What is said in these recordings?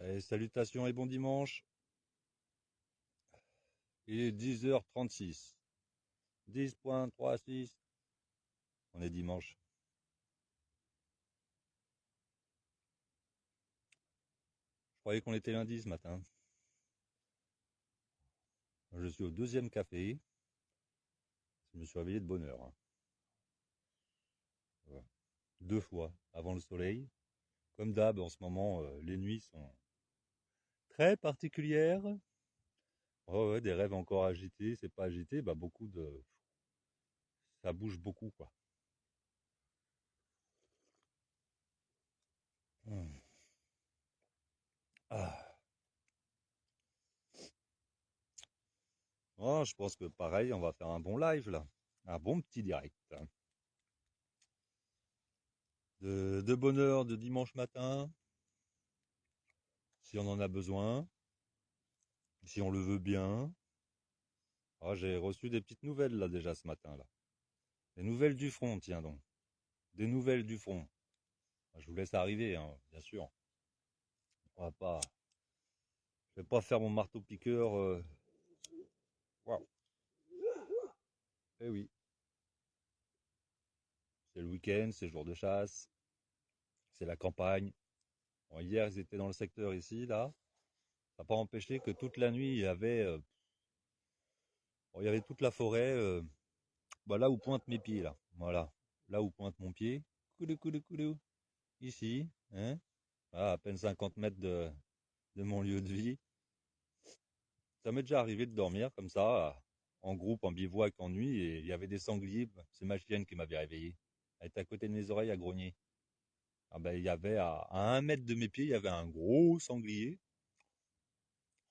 Et salutations et bon dimanche. Il est 10h36. 10.36. On est dimanche. Je croyais qu'on était lundi ce matin. Je suis au deuxième café. Je me suis réveillé de bonne heure, hein. Voilà. Deux fois avant le soleil. Comme d'hab, en ce moment, les nuits sont très particulières. Oh ouais, des rêves encore agités. C'est pas agité, bah beaucoup de... Ça bouge beaucoup, quoi. Hmm. Ah. Oh, je pense que pareil, on va faire un bon live là. Un bon petit direct, hein. De bonne heure de dimanche matin, si on en a besoin, si on le veut bien. Ah, j'ai reçu des petites nouvelles là déjà ce matin là. Des nouvelles du front, tiens donc. Des nouvelles du front. Ah, je vous laisse arriver, hein, bien sûr. On va pas, je vais pas faire mon marteau piqueur. Waouh. Eh oui, c'est le week-end, c'est le jour de chasse, c'est la campagne. Bon, hier ils étaient dans le secteur ici là. Ça n'a pas empêché que toute la nuit bon, il y avait toute la forêt. Bah, là où pointent mes pieds là. Voilà, là où pointe mon pied. Coulou coulou coulou. Ici, hein, à peine 50 mètres de mon lieu de vie. Ça m'est déjà arrivé de dormir comme ça, en groupe, en bivouac, en nuit, et il y avait des sangliers. C'est ma chienne qui m'avait réveillé. Elle était à côté de mes oreilles à grogner. Ah ben, il y avait à 1 mètre de mes pieds, il y avait un gros sanglier.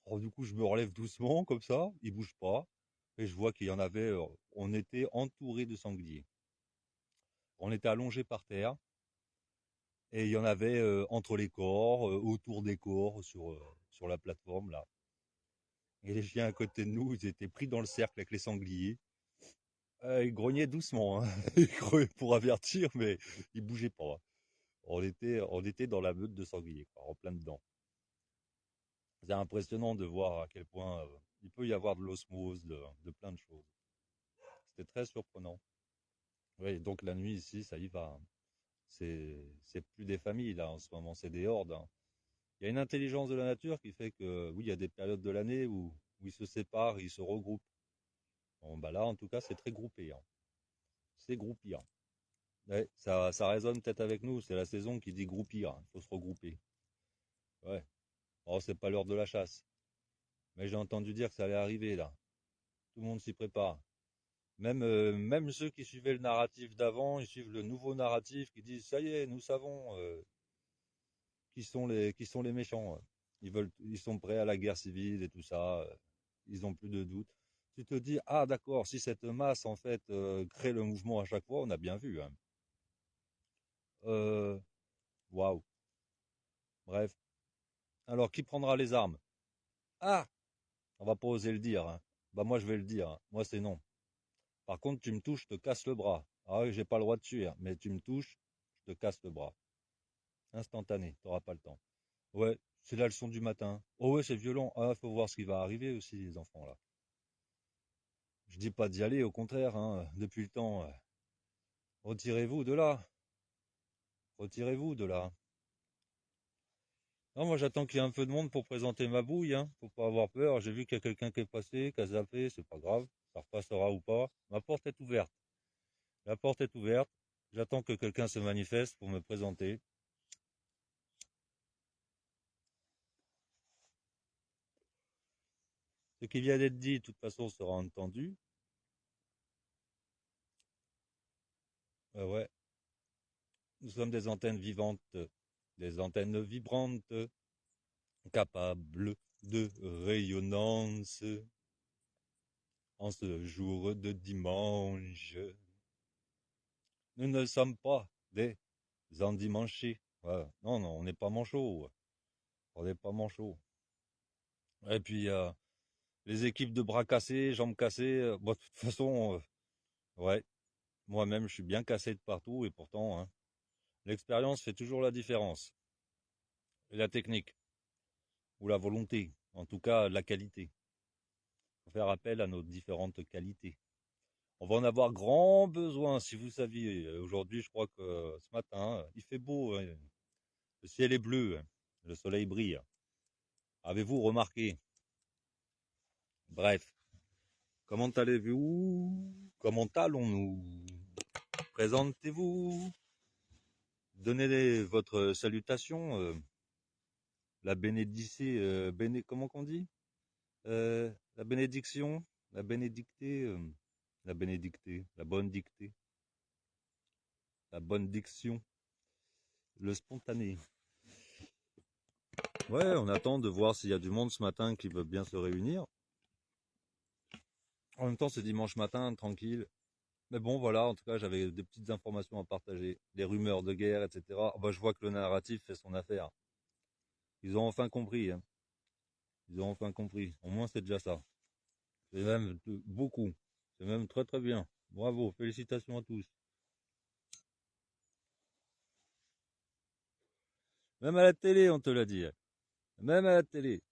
Alors, du coup, je me relève doucement, comme ça, il bouge pas. Et je vois qu'il y en avait, on était entouré de sangliers. On était allongés par terre, et il y en avait entre les corps, autour des corps, sur la plateforme, là. Et les chiens à côté de nous, ils étaient pris dans le cercle avec les sangliers. Ils grognaient doucement, hein. Ils grognaient pour avertir, mais ils bougeaient pas. On était dans la meute de sangliers, quoi, en plein dedans. C'est impressionnant de voir à quel point il peut y avoir de l'osmose, de plein de choses. C'était très surprenant. Oui, donc la nuit ici, ça y va, hein. C'est plus des familles là en ce moment, c'est des hordes, hein. Il y a une intelligence de la nature qui fait que oui, il y a des périodes de l'année où ils se séparent, ils se regroupent. Bon, bah là, en tout cas, c'est très groupé, hein. C'est groupir. Ouais, ça résonne peut-être avec nous. C'est la saison qui dit groupir. Il faut se regrouper. Ouais. Oh, c'est pas l'heure de la chasse. Mais j'ai entendu dire que ça allait arriver là. Tout le monde s'y prépare. Même ceux qui suivaient le narratif d'avant, ils suivent le nouveau narratif qui dit ça y est, nous savons qui sont les méchants. Ils sont prêts à la guerre civile et tout ça. Ils ont plus de doute. Tu te dis ah d'accord, si cette masse en fait crée le mouvement à chaque fois, on a bien vu, hein. Euh, Waouh. Bref. Alors qui prendra les armes? Ah, on va pas oser le dire, hein. Bah moi je vais le dire, hein. Moi c'est non. Par contre tu me touches, je te casse le bras. Ah oui, j'ai pas le droit de tuer, hein. Mais tu me touches, je te casse le bras. Instantané, t'auras pas le temps. Ouais, c'est la leçon du matin. Oh ouais, c'est violent. Ah, faut voir ce qui va arriver aussi, les enfants là. Je dis pas d'y aller, au contraire, hein. Depuis le temps, retirez-vous de là. Retirez-vous de là. Non, moi j'attends qu'il y ait un peu de monde pour présenter ma bouille, hein. Faut pas avoir peur. J'ai vu qu'il y a quelqu'un qui est passé, qui a zappé, c'est pas grave. Ça repassera ou pas. Ma porte est ouverte. La porte est ouverte. J'attends que quelqu'un se manifeste pour me présenter. Ce qui vient d'être dit, de toute façon, sera entendu. Ouais, nous sommes des antennes vivantes, des antennes vibrantes, capables de rayonnance en ce jour de dimanche. Nous ne sommes pas des endimanchés. Ouais. Non, non, on n'est pas manchots. On n'est pas manchots. Et puis, les équipes de bras cassés, jambes cassées, bon, de toute façon, ouais, moi-même, je suis bien cassé de partout et pourtant, hein, l'expérience fait toujours la différence. Et la technique. ou la volonté, en tout cas la qualité. Il faut faire appel à nos différentes qualités. On va en avoir grand besoin, si vous saviez. Aujourd'hui, je crois que ce matin, il fait beau, hein. Le ciel est bleu, hein. Le soleil brille. Avez-vous remarqué? Bref, comment allez-vous? Comment allons-nous? Présentez-vous. Donnez votre salutation. La bénédicée, comment qu'on dit? La bénédiction, la bénédictée, la bénédictée, la bonne dictée, la bonne diction, le spontané. Ouais, on attend de voir s'il y a du monde ce matin qui veut bien se réunir. En même temps, c'est dimanche matin, tranquille. Mais bon, voilà, en tout cas, j'avais des petites informations à partager, des rumeurs de guerre, etc. Bah, je vois que le narratif fait son affaire. Ils ont enfin compris, hein. Ils ont enfin compris. Au moins, c'est déjà ça. C'est même beaucoup. C'est même très très bien. Bravo, félicitations à tous. Même à la télé, on te l'a dit. Même à la télé.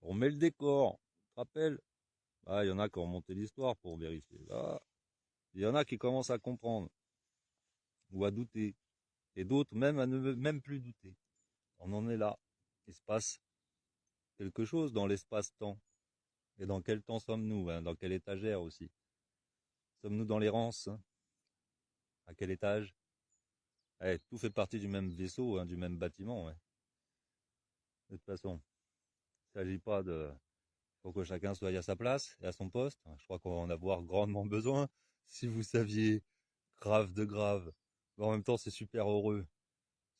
On met le décor. Tu te rappelles? Ah, il y en a qui ont monté l'histoire pour vérifier. Ah, il y en a qui commencent à comprendre ou à douter. Et d'autres même à ne même plus douter. On en est là. Il se passe quelque chose dans l'espace-temps. Et dans quel temps sommes-nous, hein? Dans quelle étagère aussi? Sommes-nous dans l'errance, hein? À quel étage? Eh, tout fait partie du même vaisseau, hein, du même bâtiment. Ouais. De toute façon, il ne s'agit pas de... Faut que chacun soit à sa place et à son poste. Je crois qu'on va en avoir grandement besoin. Si vous saviez, grave de grave. Mais en même temps, c'est super heureux.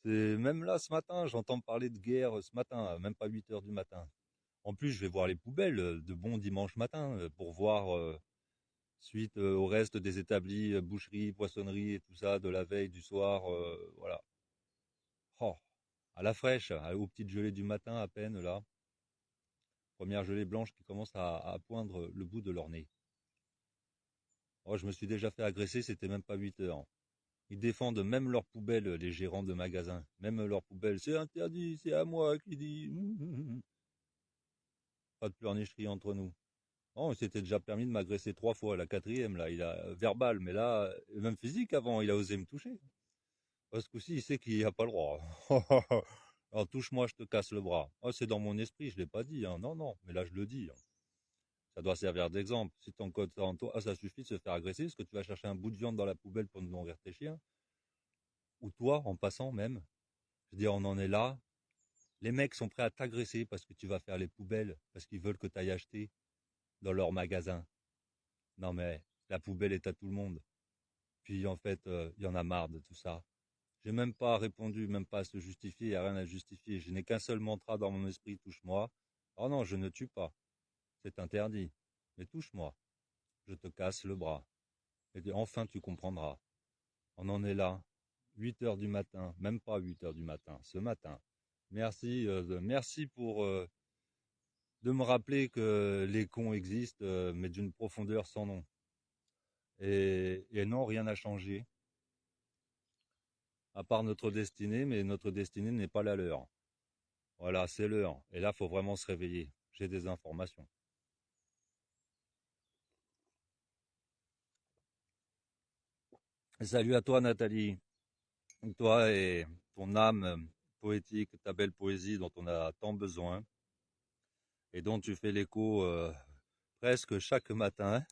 C'est même là ce matin, j'entends parler de guerre ce matin, même pas 8 heures du matin. En plus, je vais voir les poubelles de bon dimanche matin pour voir suite au reste des établis, boucherie, poissonnerie et tout ça de la veille, du soir, voilà. Oh, à la fraîche, aux petites gelées du matin à peine là. Première gelée blanche qui commence à poindre le bout de leur nez. Oh, je me suis déjà fait agresser, c'était même pas 8 heures. Ils défendent même leurs poubelles, les gérants de magasins. Même leurs poubelles, c'est interdit, c'est à moi qui dit. Pas de pleurnicherie entre nous. Oh, il s'était déjà permis de m'agresser 3 fois, la quatrième, là, il a verbal, mais là, même physique avant, il a osé me toucher. Parce que si, il sait qu'il n'y a pas le droit. Alors touche-moi, je te casse le bras. Oh, c'est dans mon esprit, je l'ai pas dit, hein. Non, non, mais là je le dis, hein. Ça doit servir d'exemple. Si ton code ça en toi, ah, ça suffit de se faire agresser, est-ce que tu vas chercher un bout de viande dans la poubelle pour nourrir tes chiens? Ou toi, en passant même. Je veux dire, on en est là. Les mecs sont prêts à t'agresser parce que tu vas faire les poubelles, parce qu'ils veulent que tu ailles acheter dans leur magasin. Non mais, la poubelle est à tout le monde. Puis en fait, il y en a marre de tout ça. J'ai même pas répondu, même pas à se justifier, il n'y a rien à justifier. Je n'ai qu'un seul mantra dans mon esprit, touche-moi. Oh non, je ne tue pas. C'est interdit. Mais touche-moi. Je te casse le bras. Et enfin tu comprendras. On en est là. 8 heures du matin, même pas 8 heures du matin, ce matin. Merci, merci pour de me rappeler que les cons existent, mais d'une profondeur sans nom. Et non, rien n'a changé, à part notre destinée, mais notre destinée n'est pas la leur. Voilà, c'est l'heure. Et là, faut vraiment se réveiller. J'ai des informations. Salut à toi, Nathalie. Toi et ton âme poétique, ta belle poésie dont on a tant besoin et dont tu fais l'écho presque chaque matin.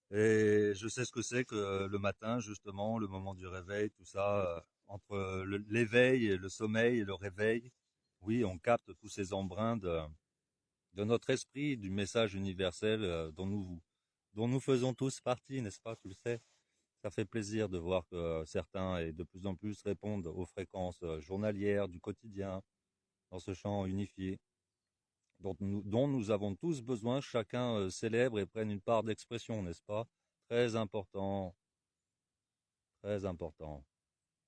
Et je sais ce que c'est que le matin, justement, le moment du réveil, tout ça, entre l'éveil et le sommeil et le réveil. Oui, on capte tous ces embruns de notre esprit, du message universel dont nous faisons tous partie, n'est-ce pas, tu le sais. Ça fait plaisir de voir que certains et de plus en plus répondent aux fréquences journalières du quotidien dans ce champ unifié dont nous avons tous besoin, chacun célèbre et prenne une part d'expression, n'est-ce pas? Très important, très important.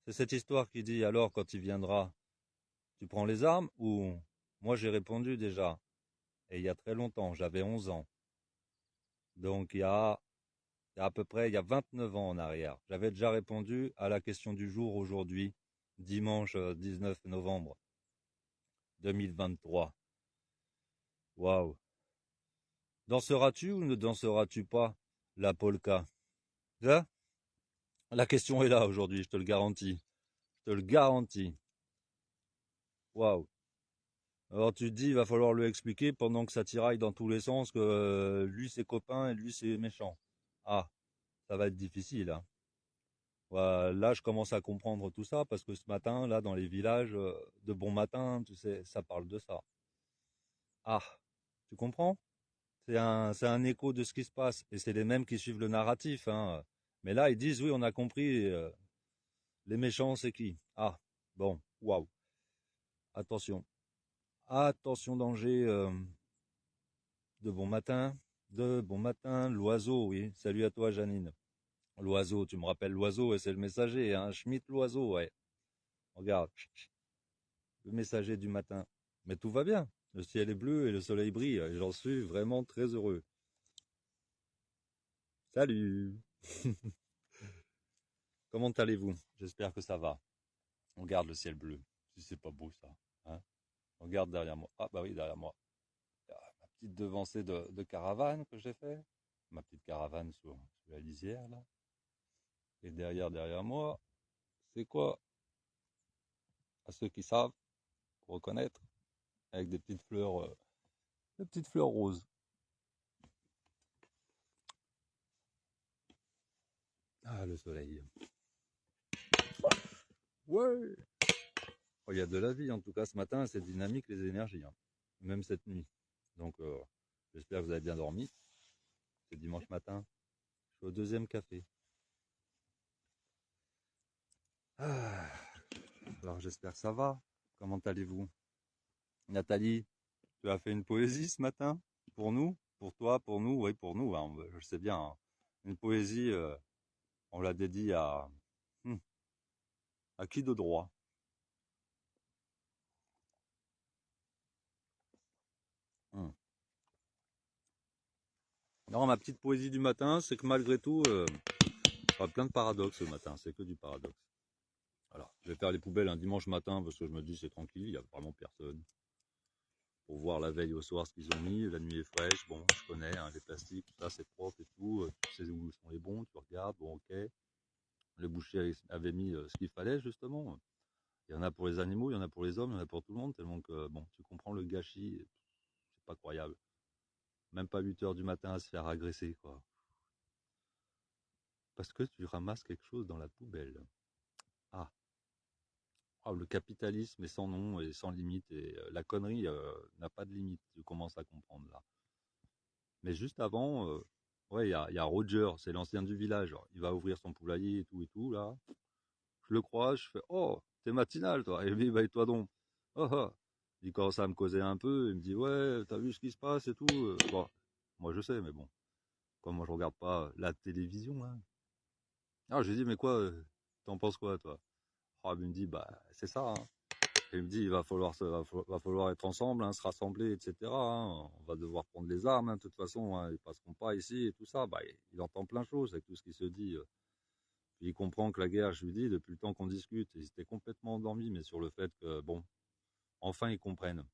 C'est cette histoire qui dit alors quand il viendra, tu prends les armes ou moi j'ai répondu déjà, et il y a très longtemps, j'avais 11 ans. Donc il y a à peu près il y a 29 ans en arrière. J'avais déjà répondu à la question du jour aujourd'hui, dimanche 19 novembre. 2023. Waouh. Danseras-tu ou ne danseras-tu pas la polka? Là, la question est là aujourd'hui, je te le garantis. Je te le garantis. Waouh. Alors tu te dis, il va falloir lui expliquer pendant que ça tiraille dans tous les sens que lui c'est copain et lui c'est méchant. Ah, ça va être difficile, hein. Voilà, là, je commence à comprendre tout ça parce que ce matin, là, dans les villages, de bon matin, tu sais, ça parle de ça. Ah, tu comprends? C'est un écho de ce qui se passe et c'est les mêmes qui suivent le narratif, hein. Mais là, ils disent, oui, on a compris, les méchants, c'est qui? Ah, bon, waouh. Attention. Attention, danger, de bon matin. De bon matin, l'oiseau, oui. Salut à toi, Janine. L'oiseau, tu me rappelles l'oiseau et c'est le messager, hein. Schmitt l'oiseau, ouais. Regarde. Le messager du matin. Mais tout va bien. Le ciel est bleu et le soleil brille. Et j'en suis vraiment très heureux. Salut. Comment allez-vous? J'espère que ça va. On regarde le ciel bleu. Si c'est pas beau ça. Hein, regarde derrière moi. Ah bah oui, derrière moi. Il y a ma petite devancée de caravane que j'ai fait. Ma petite caravane sur la lisière là. Et derrière moi, c'est quoi? À ceux qui savent, pour reconnaître, avec des petites fleurs roses. Ah, le soleil. Ouais. Oh, il y a de la vie en tout cas ce matin, c'est dynamique les énergies, hein. Même cette nuit. Donc j'espère que vous avez bien dormi. C'est dimanche matin. Je suis au deuxième café. Ah, alors j'espère que ça va. Comment allez-vous? Nathalie, tu as fait une poésie ce matin? Pour nous? Pour toi? Pour nous? Oui, pour nous, hein, je sais bien, hein. Une poésie, on l'a dédiée hmm, à qui de droit? Hmm. Non, ma petite poésie du matin, c'est que malgré tout, il y a plein de paradoxes ce matin, c'est que du paradoxe. Voilà. Je vais faire les poubelles un dimanche matin parce que je me dis c'est tranquille, il n'y a vraiment personne. Pour voir la veille au soir ce qu'ils ont mis, la nuit est fraîche, bon, je connais, hein, les plastiques, tout ça c'est propre et tout, tu sais où sont les bons, tu regardes, bon ok. Le boucher avait mis ce qu'il fallait justement. Il y en a pour les animaux, il y en a pour les hommes, il y en a pour tout le monde, tellement que bon, tu comprends le gâchis, c'est pas croyable. Même pas 8 heures du matin à se faire agresser, quoi. Parce que tu ramasses quelque chose dans la poubelle. Ah, ah, le capitalisme est sans nom et sans limite et la connerie n'a pas de limite, tu commences à comprendre là. Mais juste avant, ouais, il y a Roger, c'est l'ancien du village. Il va ouvrir son poulailler et tout, là. Je le croise, je fais, oh, t'es matinal, toi. Et lui, bah, et toi donc. Oh, oh. Il commence à me causer un peu, il me dit, ouais, t'as vu ce qui se passe et tout. Bon, moi je sais, mais bon, comme moi je regarde pas la télévision, là. Ah, je lui dis, mais quoi, t'en penses quoi, toi? Ah, il me dit, bah, c'est ça, hein. Il me dit, va falloir être ensemble, hein, se rassembler, etc., hein. On va devoir prendre les armes, hein, de toute façon, hein, ils passeront pas ici et tout ça. Bah, il entend plein de choses avec tout ce qui se dit. Puis il comprend que la guerre, je lui dis, depuis le temps qu'on discute, ils étaient complètement endormis, mais sur le fait que, bon, enfin ils comprennent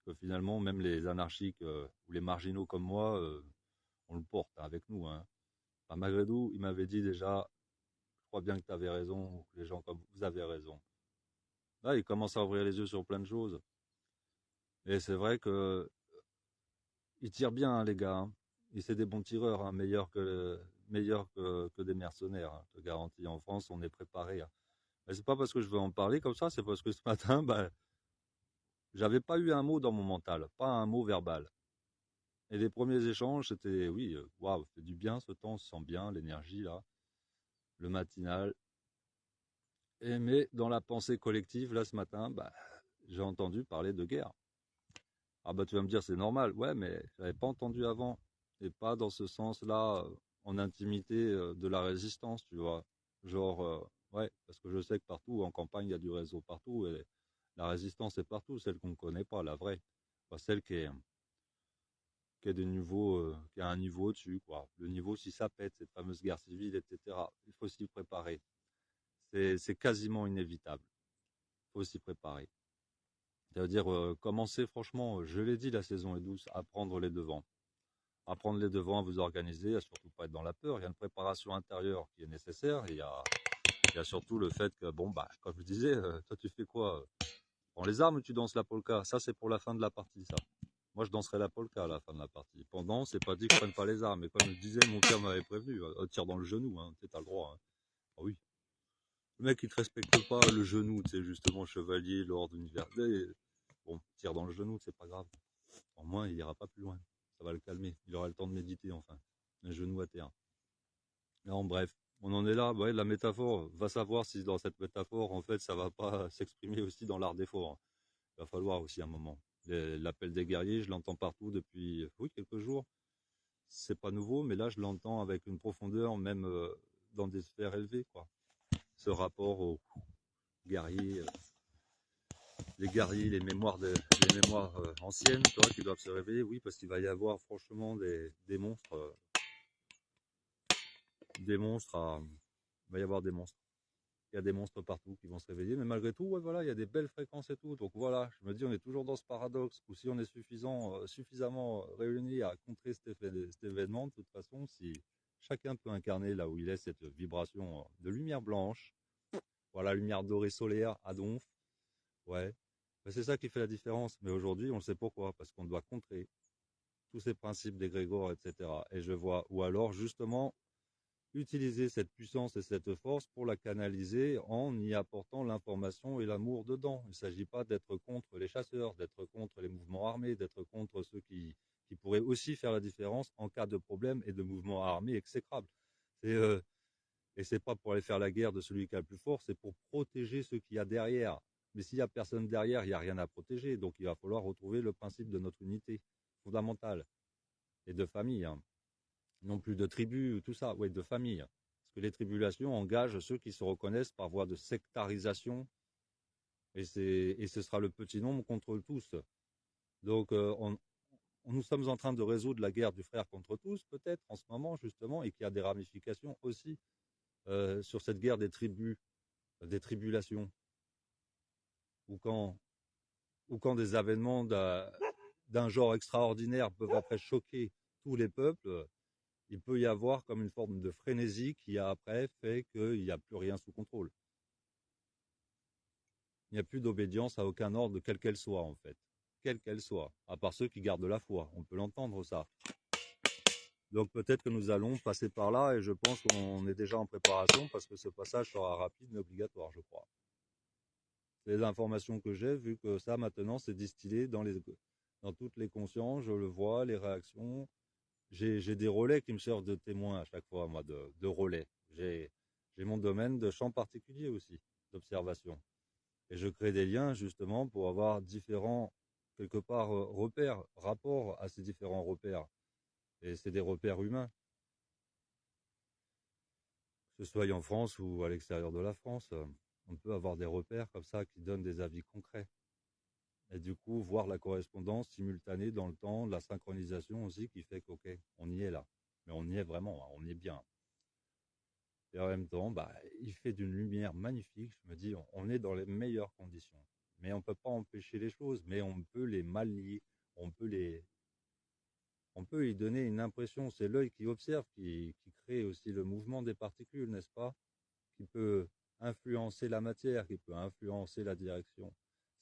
que finalement, même les anarchiques ou les marginaux comme moi, on le porte hein, avec nous, hein. Enfin, malgré tout, il m'avait dit déjà, je crois bien que tu avais raison, que les gens comme vous avez raison. Là, il commence à ouvrir les yeux sur plein de choses. Et c'est vrai que ils tirent bien, hein, les gars, hein. Et c'est des bons tireurs, hein, meilleurs que des mercenaires, hein, je te garantis. En France, on est préparé, hein. Mais c'est pas parce que je veux en parler comme ça, c'est parce que ce matin, bah, j'avais pas eu un mot dans mon mental, pas un mot verbal. Et les premiers échanges, c'était, oui, waouh, fait du bien ce temps, on se sent bien, l'énergie là, le matinal. Et mais dans la pensée collective, là, ce matin, bah, j'ai entendu parler de guerre. Ah bah tu vas me dire, c'est normal. Ouais, mais j'avais pas entendu avant. Et pas dans ce sens-là, en intimité de la résistance, tu vois. Genre, ouais, parce que je sais que partout, en campagne, il y a du réseau partout. Et la résistance est partout, celle qu'on ne connaît pas, la vraie. Pas celle qui est de niveau, qui a un niveau au-dessus, quoi. Le niveau, si ça pète, cette fameuse guerre civile, etc. Il faut s'y préparer. C'est quasiment inévitable. Il faut s'y préparer. Ça veut dire commencer franchement, je l'ai dit, la saison est douce, à prendre les devants. À prendre les devants, à vous organiser, à surtout pas être dans la peur. Il y a une préparation intérieure qui est nécessaire. Et il y a surtout le fait que, bon, bah, comme je disais, toi tu fais quoi? Prends les armes, tu danses la polka. Ça, c'est pour la fin de la partie, ça. Moi, je danserai la polka à la fin de la partie. Pendant, c'est pas dit que je prenne pas les armes. Mais comme je disais, mon père m'avait prévenu. Tire dans le genou, hein. Tu as le droit. Hein. Ah oui. Le mec, il te respecte pas le genou, tu sais, justement, chevalier, l'ordre universel. Bon, tire dans le genou, c'est pas grave. Au moins, il ira pas plus loin. Ça va le calmer. Il aura le temps de méditer, enfin. Un genou à terre. Non, bref. On en est là, ouais, la métaphore. Va savoir si dans cette métaphore, en fait, ça va pas s'exprimer aussi dans l'art d'effort. Il va falloir aussi un moment. L'appel des guerriers, je l'entends partout depuis, oui, quelques jours. C'est pas nouveau, mais là, je l'entends avec une profondeur, même dans des sphères élevées, quoi. Ce rapport aux guerriers, les guerriers, les mémoires anciennes, toi, qui doivent se réveiller, oui, parce qu'il va y avoir franchement des monstres, il va y avoir des monstres. Il y a des monstres partout qui vont se réveiller, mais malgré tout, ouais, voilà, il y a des belles fréquences et tout. Donc voilà, je me dis, on est toujours dans ce paradoxe où si on est suffisamment réunis à contrer cet événement, de toute façon, si chacun peut incarner là où il est cette vibration de lumière blanche, voilà, lumière dorée solaire à donf, ouais, ben, c'est ça qui fait la différence. Mais aujourd'hui, on le sait pourquoi, parce qu'on doit contrer tous ces principes d'égrégore, etc. Et je vois, ou alors justement, utiliser cette puissance et cette force pour la canaliser en y apportant l'information et l'amour dedans. Il ne s'agit pas d'être contre les chasseurs, d'être contre les mouvements armés, d'être contre ceux qui pourraient aussi faire la différence en cas de problème et de mouvements armés exécrables. C'est, et c'est pas pour aller faire la guerre de celui qui a le plus fort, c'est pour protéger ceux qu'il y a derrière. Mais s'il n'y a personne derrière, il n'y a rien à protéger. Donc il va falloir retrouver le principe de notre unité fondamentale et de famille. Hein. Non plus de tribus, tout ça, oui, de famille. Parce que les tribulations engagent ceux qui se reconnaissent par voie de sectarisation, et ce sera le petit nombre contre tous. Donc, nous sommes en train de résoudre la guerre du frère contre tous, peut-être, en ce moment, justement, et qu'il y a des ramifications aussi sur cette guerre des tribus, des tribulations, ou quand des événements d'un genre extraordinaire peuvent après choquer tous les peuples, il peut y avoir comme une forme de frénésie qui après fait qu'il n'y a plus rien sous contrôle. Il n'y a plus d'obédience à aucun ordre, quelle qu'elle soit en fait. Quelle qu'elle soit, à part ceux qui gardent la foi. On peut l'entendre ça. Donc peut-être que nous allons passer par là et je pense qu'on est déjà en préparation parce que ce passage sera rapide mais obligatoire, je crois. C'est les informations que j'ai, vu que ça maintenant c'est distillé dans toutes les consciences, je le vois, les réactions. J'ai des relais qui me servent de témoins à chaque fois, moi, de relais. J'ai mon domaine de champ particulier aussi, d'observation. Et je crée des liens justement pour avoir différents, quelque part, repères, rapports à ces différents repères. Et c'est des repères humains, que ce soit en France ou à l'extérieur de la France. On peut avoir des repères comme ça qui donnent des avis concrets. Et du coup, voir la correspondance simultanée dans le temps, la synchronisation aussi qui fait qu'ok, on y est là. Mais on y est vraiment, hein, on y est bien. Et en même temps, bah, il fait d'une lumière magnifique. Je me dis, on est dans les meilleures conditions. Mais on ne peut pas empêcher les choses, mais on peut les mallier. On peut on peut y donner une impression. C'est l'œil qui observe, qui crée aussi le mouvement des particules, n'est-ce pas? Qui peut influencer la matière, qui peut influencer la direction.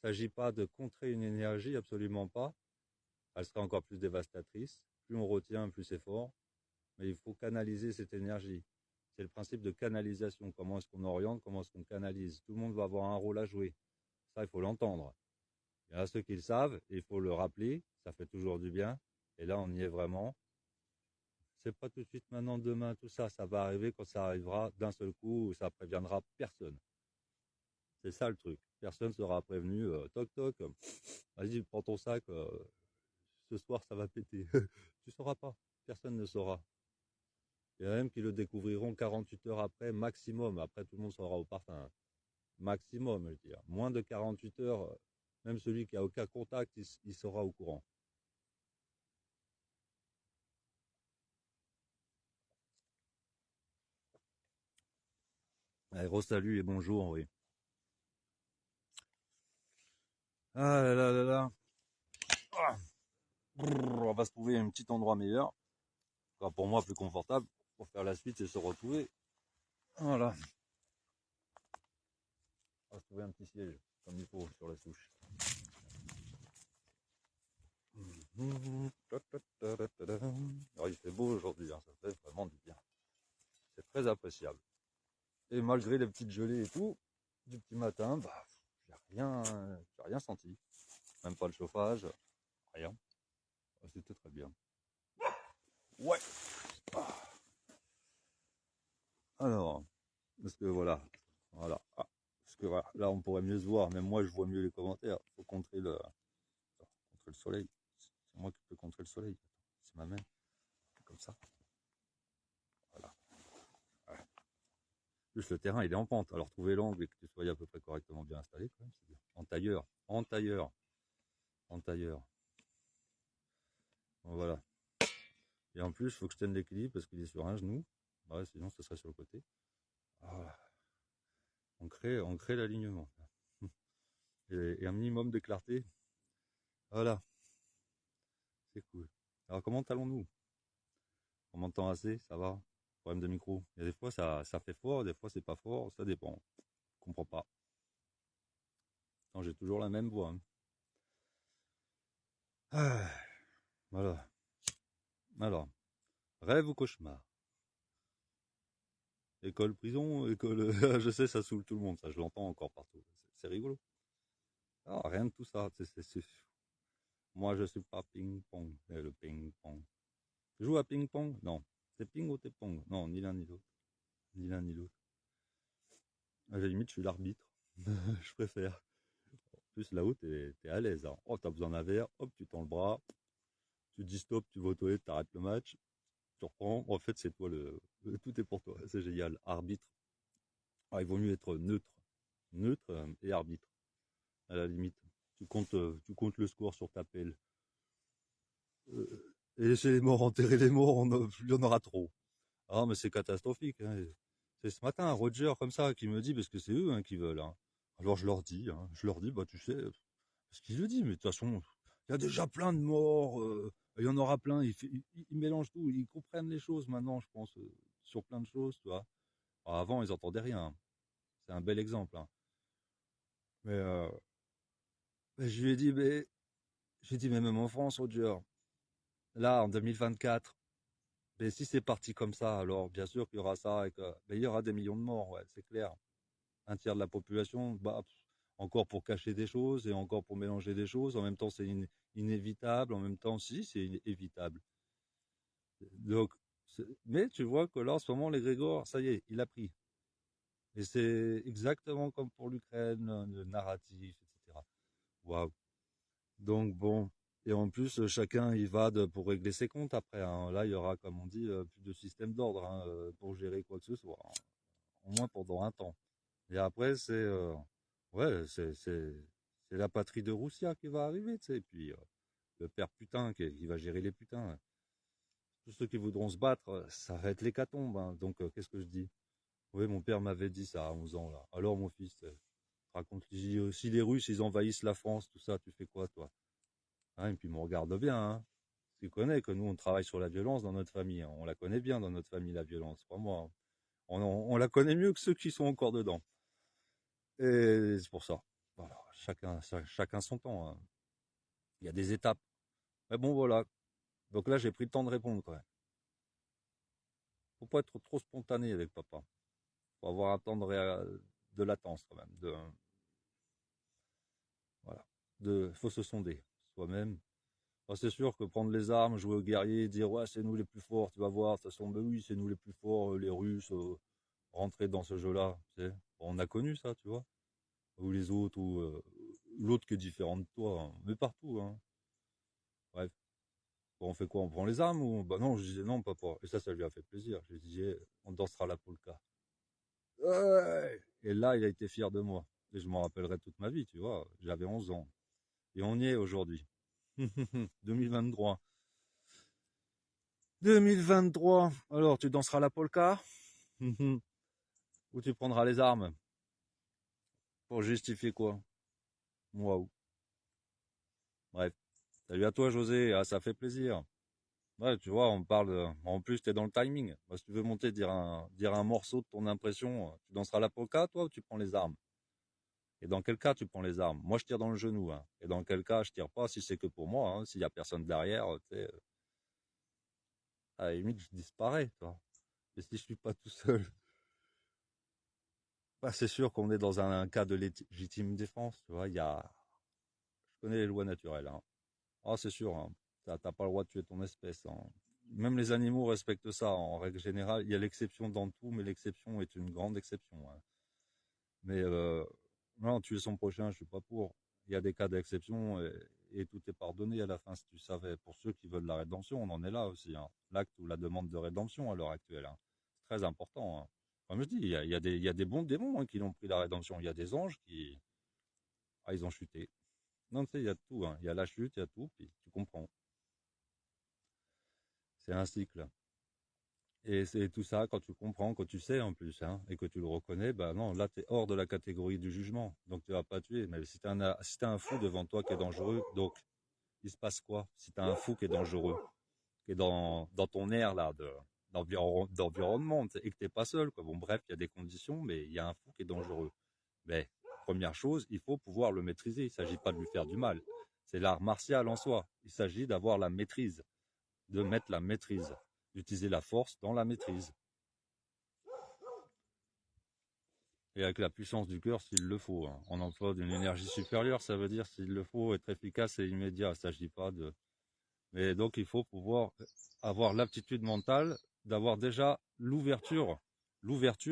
Il ne s'agit pas de contrer une énergie, absolument pas. Elle sera encore plus dévastatrice. Plus on retient, plus c'est fort. Mais il faut canaliser cette énergie. C'est le principe de canalisation. Comment est-ce qu'on oriente, comment est-ce qu'on canalise. Tout le monde va avoir un rôle à jouer. Ça, il faut l'entendre. Il y en a ceux qui le savent, et il faut le rappeler. Ça fait toujours du bien. Et là, on y est vraiment. C'est pas tout de suite maintenant, demain, tout ça. Ça va arriver quand ça arrivera d'un seul coup, ça préviendra personne. C'est ça le truc. Personne sera prévenu. Toc toc. Vas-y, prends ton sac. Ce soir, ça va péter. Tu sauras pas. Personne ne saura. Il y en a même qui le découvriront 48 heures après, maximum. Après, tout le monde sera au parfum. Maximum, je veux dire. Moins de 48 heures, même celui qui a aucun contact, il sera au courant. Allez, salut et bonjour, oui. Ah là là là là. Ah. Brrr, on va se trouver un petit endroit meilleur. Enfin, pour moi, plus confortable. Pour faire la suite et se retrouver. Voilà. On va se trouver un petit siège, comme il faut, sur la souche. Alors, il fait beau aujourd'hui, hein, ça fait vraiment du bien. C'est très appréciable. Et malgré les petites gelées et tout, du petit matin, bah, j'ai rien senti. Même pas le chauffage, rien. C'était très bien. Ouais. Alors, parce que voilà, voilà. Ah, parce que voilà, là on pourrait mieux se voir. Même moi je vois mieux les commentaires. Faut contrer le soleil. C'est moi qui peux contrer le soleil. C'est ma main. Comme ça. Voilà. Ouais. Plus le terrain il est en pente. Alors trouver l'angle et que tu sois à peu près correctement bien installé quand même, c'est bien. En tailleur. En tailleur. En tailleur. Bon, voilà. Et en plus, il faut que je tienne l'équilibre parce qu'il est sur un genou. Ouais, sinon, ce serait sur le côté. Voilà. On crée l'alignement. Et un minimum de clarté. Voilà. C'est cool. Alors, comment allons-nous? On m'entend assez? Ça va? Problème de micro. Il y a des fois, ça fait fort, des fois, c'est pas fort. Ça dépend. Je comprends pas. Non, j'ai toujours la même voix, hein. Ah, voilà. Alors, rêve ou cauchemar? École, prison, école. Je sais, ça saoule tout le monde, ça, je l'entends encore partout. C'est rigolo. Ah, rien de tout ça. Moi, je suis pas ping-pong. Le ping-pong. Tu joues à ping-pong? Non. C'est ping ou t'es pong? Non, ni l'un ni l'autre. Ni l'un ni l'autre. À la limite, je suis l'arbitre. Je préfère. En plus, là-haut, t'es à l'aise, hein. Oh, t'as besoin d'un verre, hop, tu tends le bras, tu dis stop, tu vas aux toilettes, t'arrêtes le match, tu reprends. En fait, c'est toi tout est pour toi. C'est génial. Arbitre. Ah, il vaut mieux être neutre. Neutre et arbitre. À la limite. Tu comptes le score sur ta pelle. Et laisser les morts enterrer les morts, il y en aura trop. Ah, mais c'est catastrophique, hein. C'est ce matin, Roger, comme ça, qui me dit, parce que c'est eux, hein, qui veulent, hein. Alors je leur dis, bah tu sais, parce qu'il le dit, mais de toute façon, il y a déjà plein de morts, il y en aura plein, ils mélangent tout, ils comprennent les choses maintenant, je pense, sur plein de choses, tu vois. Alors, avant, ils entendaient rien, hein. C'est un bel exemple, hein. Mais je lui ai dit, mais même en France, Roger, là, en 2024, mais si c'est parti comme ça, alors bien sûr qu'il y aura ça et que il y aura des millions de morts, ouais, c'est clair. Un tiers de la population, bah, encore pour cacher des choses et encore pour mélanger des choses. En même temps, c'est inévitable. En même temps, si, c'est évitable. Donc, mais tu vois que là, en ce moment, les Grégor, ça y est, il a pris. Et c'est exactement comme pour l'Ukraine, le narratif, etc. Waouh. Donc bon. Et en plus, chacun y va pour régler ses comptes après, hein. Là, il y aura, comme on dit, plus de système d'ordre, hein, pour gérer quoi que ce soit, hein. Au moins pendant un temps. Et après, ouais, c'est la patrie de Roussia qui va arriver, tu sais. Et puis, le père putain qui va gérer les putains. Tous ceux qui voudront se battre, ça va être l'hécatombe, hein. Donc, qu'est-ce que je dis? Oui, mon père m'avait dit ça à 11 ans, là. Alors, mon fils, raconte, si les Russes, ils envahissent la France, tout ça, tu fais quoi, toi? Hein, et puis, il me regarde bien, hein. Tu connais que nous, on travaille sur la violence dans notre famille, hein. On la connaît bien dans notre famille, la violence, crois-moi, hein. On la connaît mieux que ceux qui sont encore dedans. Et c'est pour ça. Voilà, chacun son temps, hein. Il y a des étapes. Mais bon, voilà. Donc là, j'ai pris le temps de répondre quand même. Faut pas être trop spontané avec papa. Faut avoir un temps de latence quand même. Voilà. Faut se sonder soi-même. Enfin, c'est sûr que prendre les armes, jouer aux guerriers, dire ouais, c'est nous les plus forts, tu vas voir, de toute façon, ben oui, c'est nous les plus forts, les Russes, rentrer dans ce jeu-là. Tu sais. Bon, on a connu ça, tu vois. Ou les autres, ou l'autre qui est différent de toi, hein. Mais partout, hein. Bref. Bon, on fait quoi? On prend les armes ou bah non, je disais non, papa. Et ça lui a fait plaisir. Je lui disais, on dansera la polka. Ouais. Et là, il a été fier de moi. Et je m'en rappellerai toute ma vie, tu vois. J'avais 11 ans. Et on y est aujourd'hui. 2023. 2023. Alors, tu danseras la polka? Ou tu prendras les armes? Pour justifier quoi? Waouh. Bref. Salut à toi, José. Ah, ça fait plaisir. Ouais, tu vois, on parle. En plus, t'es dans le timing. Bah, si tu veux monter, dire un morceau de ton impression, tu danseras la polka, toi, ou tu prends les armes? Et dans quel cas tu prends les armes? Moi, je tire dans le genou, hein. Et dans quel cas je tire pas si c'est que pour moi, hein. S'il y a personne derrière, tu sais, à la limite, je disparais, toi. Et si je suis pas tout seul, bah, c'est sûr qu'on est dans un cas de légitime défense, tu vois. Je connais les lois naturelles, hein. Ah, c'est sûr, hein. T'as pas le droit de tuer ton espèce, hein. Même les animaux respectent ça, en règle générale. Il y a l'exception dans tout, mais l'exception est une grande exception, hein. Mais non, tuer son prochain, je suis pas pour. Il y a des cas d'exception et tout est pardonné à la fin, si tu savais. Pour ceux qui veulent la rédemption, on en est là aussi, hein. L'acte ou la demande de rédemption à l'heure actuelle, hein. C'est très important, hein. Comme je dis, il y a des bons démons, hein, qui l'ont pris la rédemption. Il y a des anges qui, ah, ils ont chuté. Non, tu sais, il y a tout, hein. Il y a la chute, il y a tout, puis tu comprends. C'est un cycle. Et c'est tout ça, quand tu comprends, quand tu sais en plus, hein, et que tu le reconnais, bah non, là, tu es hors de la catégorie du jugement. Donc, tu vas pas tuer. Mais si t'as un fou devant toi qui est dangereux, donc, il se passe quoi? Si t'as un fou qui est dangereux, qui est dans ton air, là, d'environnement, et que t'es pas seul, quoi. Bon, bref, il y a des conditions, mais il y a un fou qui est dangereux. Mais, première chose, il faut pouvoir le maîtriser. Il s'agit pas de lui faire du mal. C'est l'art martial en soi. Il s'agit d'avoir la maîtrise, de mettre la maîtrise, d'utiliser la force dans la maîtrise. Et avec la puissance du cœur s'il le faut, hein. On emploie d'une énergie supérieure, ça veut dire s'il le faut être efficace et immédiat. Il ne s'agit pas de. Mais donc il faut pouvoir avoir l'aptitude mentale d'avoir déjà l'ouverture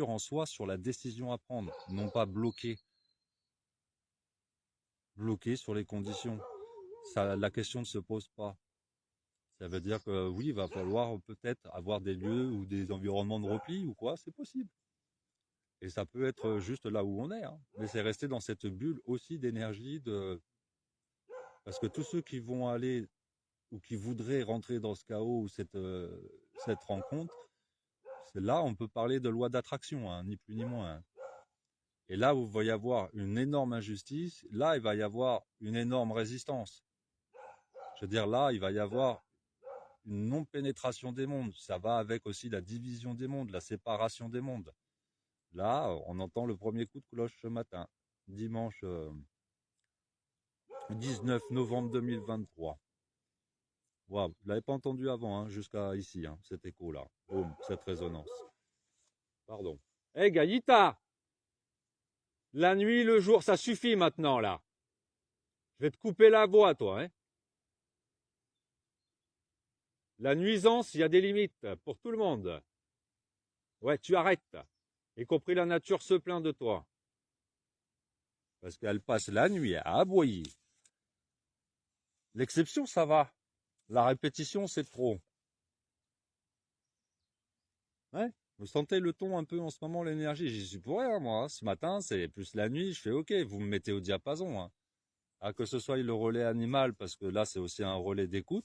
en soi sur la décision à prendre, non pas bloqué sur les conditions. Ça, la question ne se pose pas. Ça veut dire que oui, il va falloir peut-être avoir des lieux ou des environnements de repli ou quoi, c'est possible. Et ça peut être juste là où on est, hein. Mais c'est rester dans cette bulle aussi d'énergie, parce que tous ceux qui vont aller ou qui voudraient rentrer dans ce chaos ou cette rencontre, c'est là on peut parler de loi d'attraction, hein, ni plus ni moins, hein. Et là où il va y avoir une énorme injustice, là il va y avoir une énorme résistance. Je veux dire, là il va y avoir une non-pénétration des mondes. Ça va avec aussi la division des mondes, la séparation des mondes. Là, on entend le premier coup de cloche ce matin, dimanche 19 novembre 2023. Waouh, je l'avais pas entendu avant, hein, jusqu'à ici, hein, cet écho-là. Boum, cette résonance. Pardon. Hé, hey, Gaïta, la nuit, le jour, ça suffit maintenant, là. Je vais te couper la voix, toi, hein. La nuisance, il y a des limites pour tout le monde. Ouais, tu arrêtes. Y compris la nature se plaint de toi. Parce qu'elle passe la nuit à aboyer. L'exception, ça va. La répétition, c'est trop. Ouais. Vous sentez le ton un peu en ce moment, l'énergie? J'y suis pour rien, moi, hein. Ce matin, c'est plus la nuit, je fais OK, vous me mettez au diapason, hein. Ah, que ce soit le relais animal, parce que là, c'est aussi un relais d'écoute.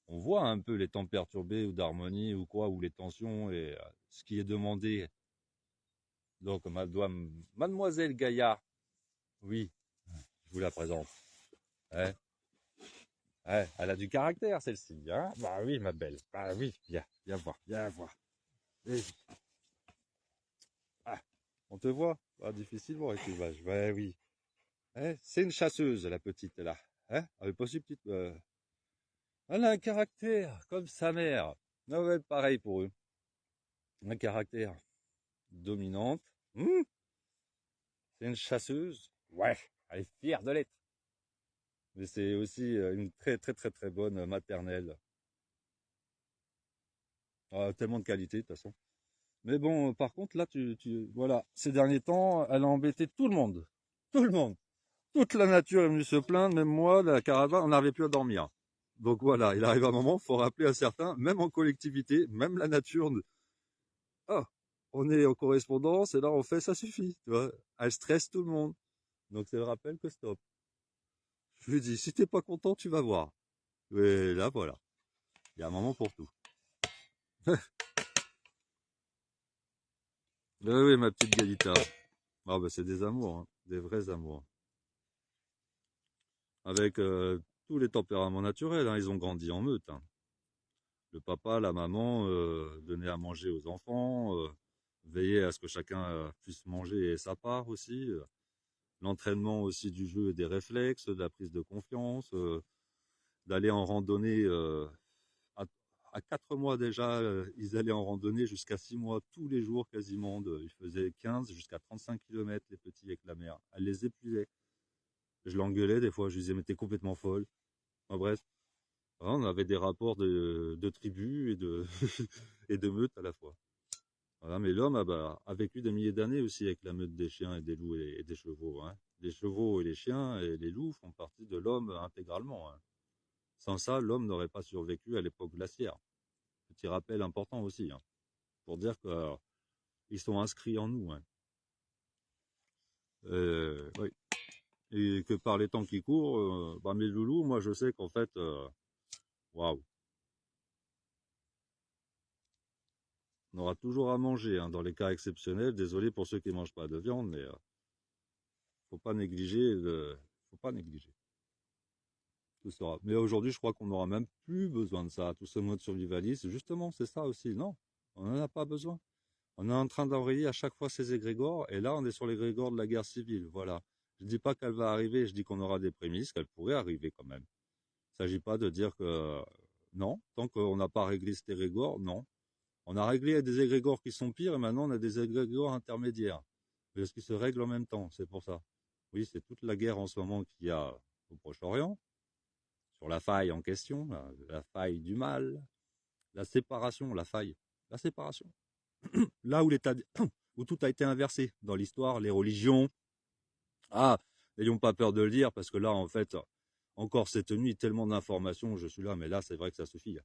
On voit un peu les temps perturbés ou d'harmonie ou quoi, ou les tensions et ce qui est demandé. Donc, mademoiselle Gaïa, oui, je vous la présente. Ouais, ouais, elle a du caractère, celle-ci, hein? Bah oui, ma belle. Bah oui, viens voir, viens voir. Eh, ah, on te voit? Ah, difficilement avec l'image. Ouais, oui. Eh, c'est une chasseuse, la petite, là. Hein? Elle est pas si petite. Elle a un caractère, comme sa mère. Ah ouais, pareil pour eux. Un caractère dominante. C'est une chasseuse. Ouais, elle est fière de l'être. Mais c'est aussi une très très très très bonne maternelle. Ah, tellement de qualité de toute façon. Mais bon, par contre, là, voilà, ces derniers temps, elle a embêté tout le monde. Tout le monde. Toute la nature est venue se plaindre, même moi, la caravane, on n'arrivait plus à dormir. Donc voilà, il arrive un moment, il faut rappeler à certains, même en collectivité, même la nature, ah, on est en correspondance et là on fait, ça suffit, tu vois. Elle stresse tout le monde. Donc c'est le rappel que stop. Je lui dis, si t'es pas content, tu vas voir. Et là, voilà. Il y a un moment pour tout. Oui, ma petite Galita. Ah, bah, c'est des amours, hein. Des vrais amours. avec tous les tempéraments naturels, hein. Ils ont grandi en meute, hein. Le papa, la maman donnaient à manger aux enfants, veillaient à ce que chacun puisse manger sa part aussi. L'entraînement aussi du jeu et des réflexes, de la prise de confiance, d'aller en randonnée à, à 4 mois déjà, ils allaient en randonnée jusqu'à 6 mois tous les jours quasiment. Ils faisaient 15 jusqu'à 35 kilomètres les petits avec la mère. Elle les épuisait. Je l'engueulais des fois, je lui disais mais t'es complètement folle. Enfin, bref, voilà, on avait des rapports de tribus et de, et de meutes à la fois. Voilà, mais l'homme a vécu des milliers d'années aussi avec la meute des chiens et des loups et des chevaux, hein. Les chevaux et les chiens et les loups font partie de l'homme intégralement, hein. Sans ça, l'homme n'aurait pas survécu à l'époque glaciaire. Petit rappel important aussi, hein, pour dire qu'ils sont inscrits en nous, hein. Oui. Et que par les temps qui courent, mes loulous, moi je sais qu'en fait, waouh, on aura toujours à manger, hein, dans les cas exceptionnels. Désolé pour ceux qui ne mangent pas de viande, mais faut pas négliger, faut pas négliger. Tout sera. Mais aujourd'hui, je crois qu'on n'aura même plus besoin de ça. Tout ce mode survivaliste, justement, c'est ça aussi. Non, on n'en a pas besoin. On est en train d'enrayer à chaque fois ces égrégores, et là, on est sur l'égrégore de la guerre civile. Voilà. Je dis pas qu'elle va arriver, je dis qu'on aura des prémices, qu'elle pourrait arriver quand même. Il ne s'agit pas de dire que non, tant qu'on n'a pas réglé cet égrégore, non. On a réglé des égrégores qui sont pires, et maintenant on a des égrégores intermédiaires. Mais ce qui se règle en même temps, c'est pour ça. Oui, c'est toute la guerre en ce moment qu'il y a au Proche-Orient, sur la faille en question, la faille du mal, la séparation, la faille, la séparation. Là où l'état, où tout a été inversé dans l'histoire, les religions. Ah, n'ayons pas peur de le dire, parce que là, en fait, encore cette nuit, tellement d'informations, je suis là, mais là, c'est vrai que ça suffit.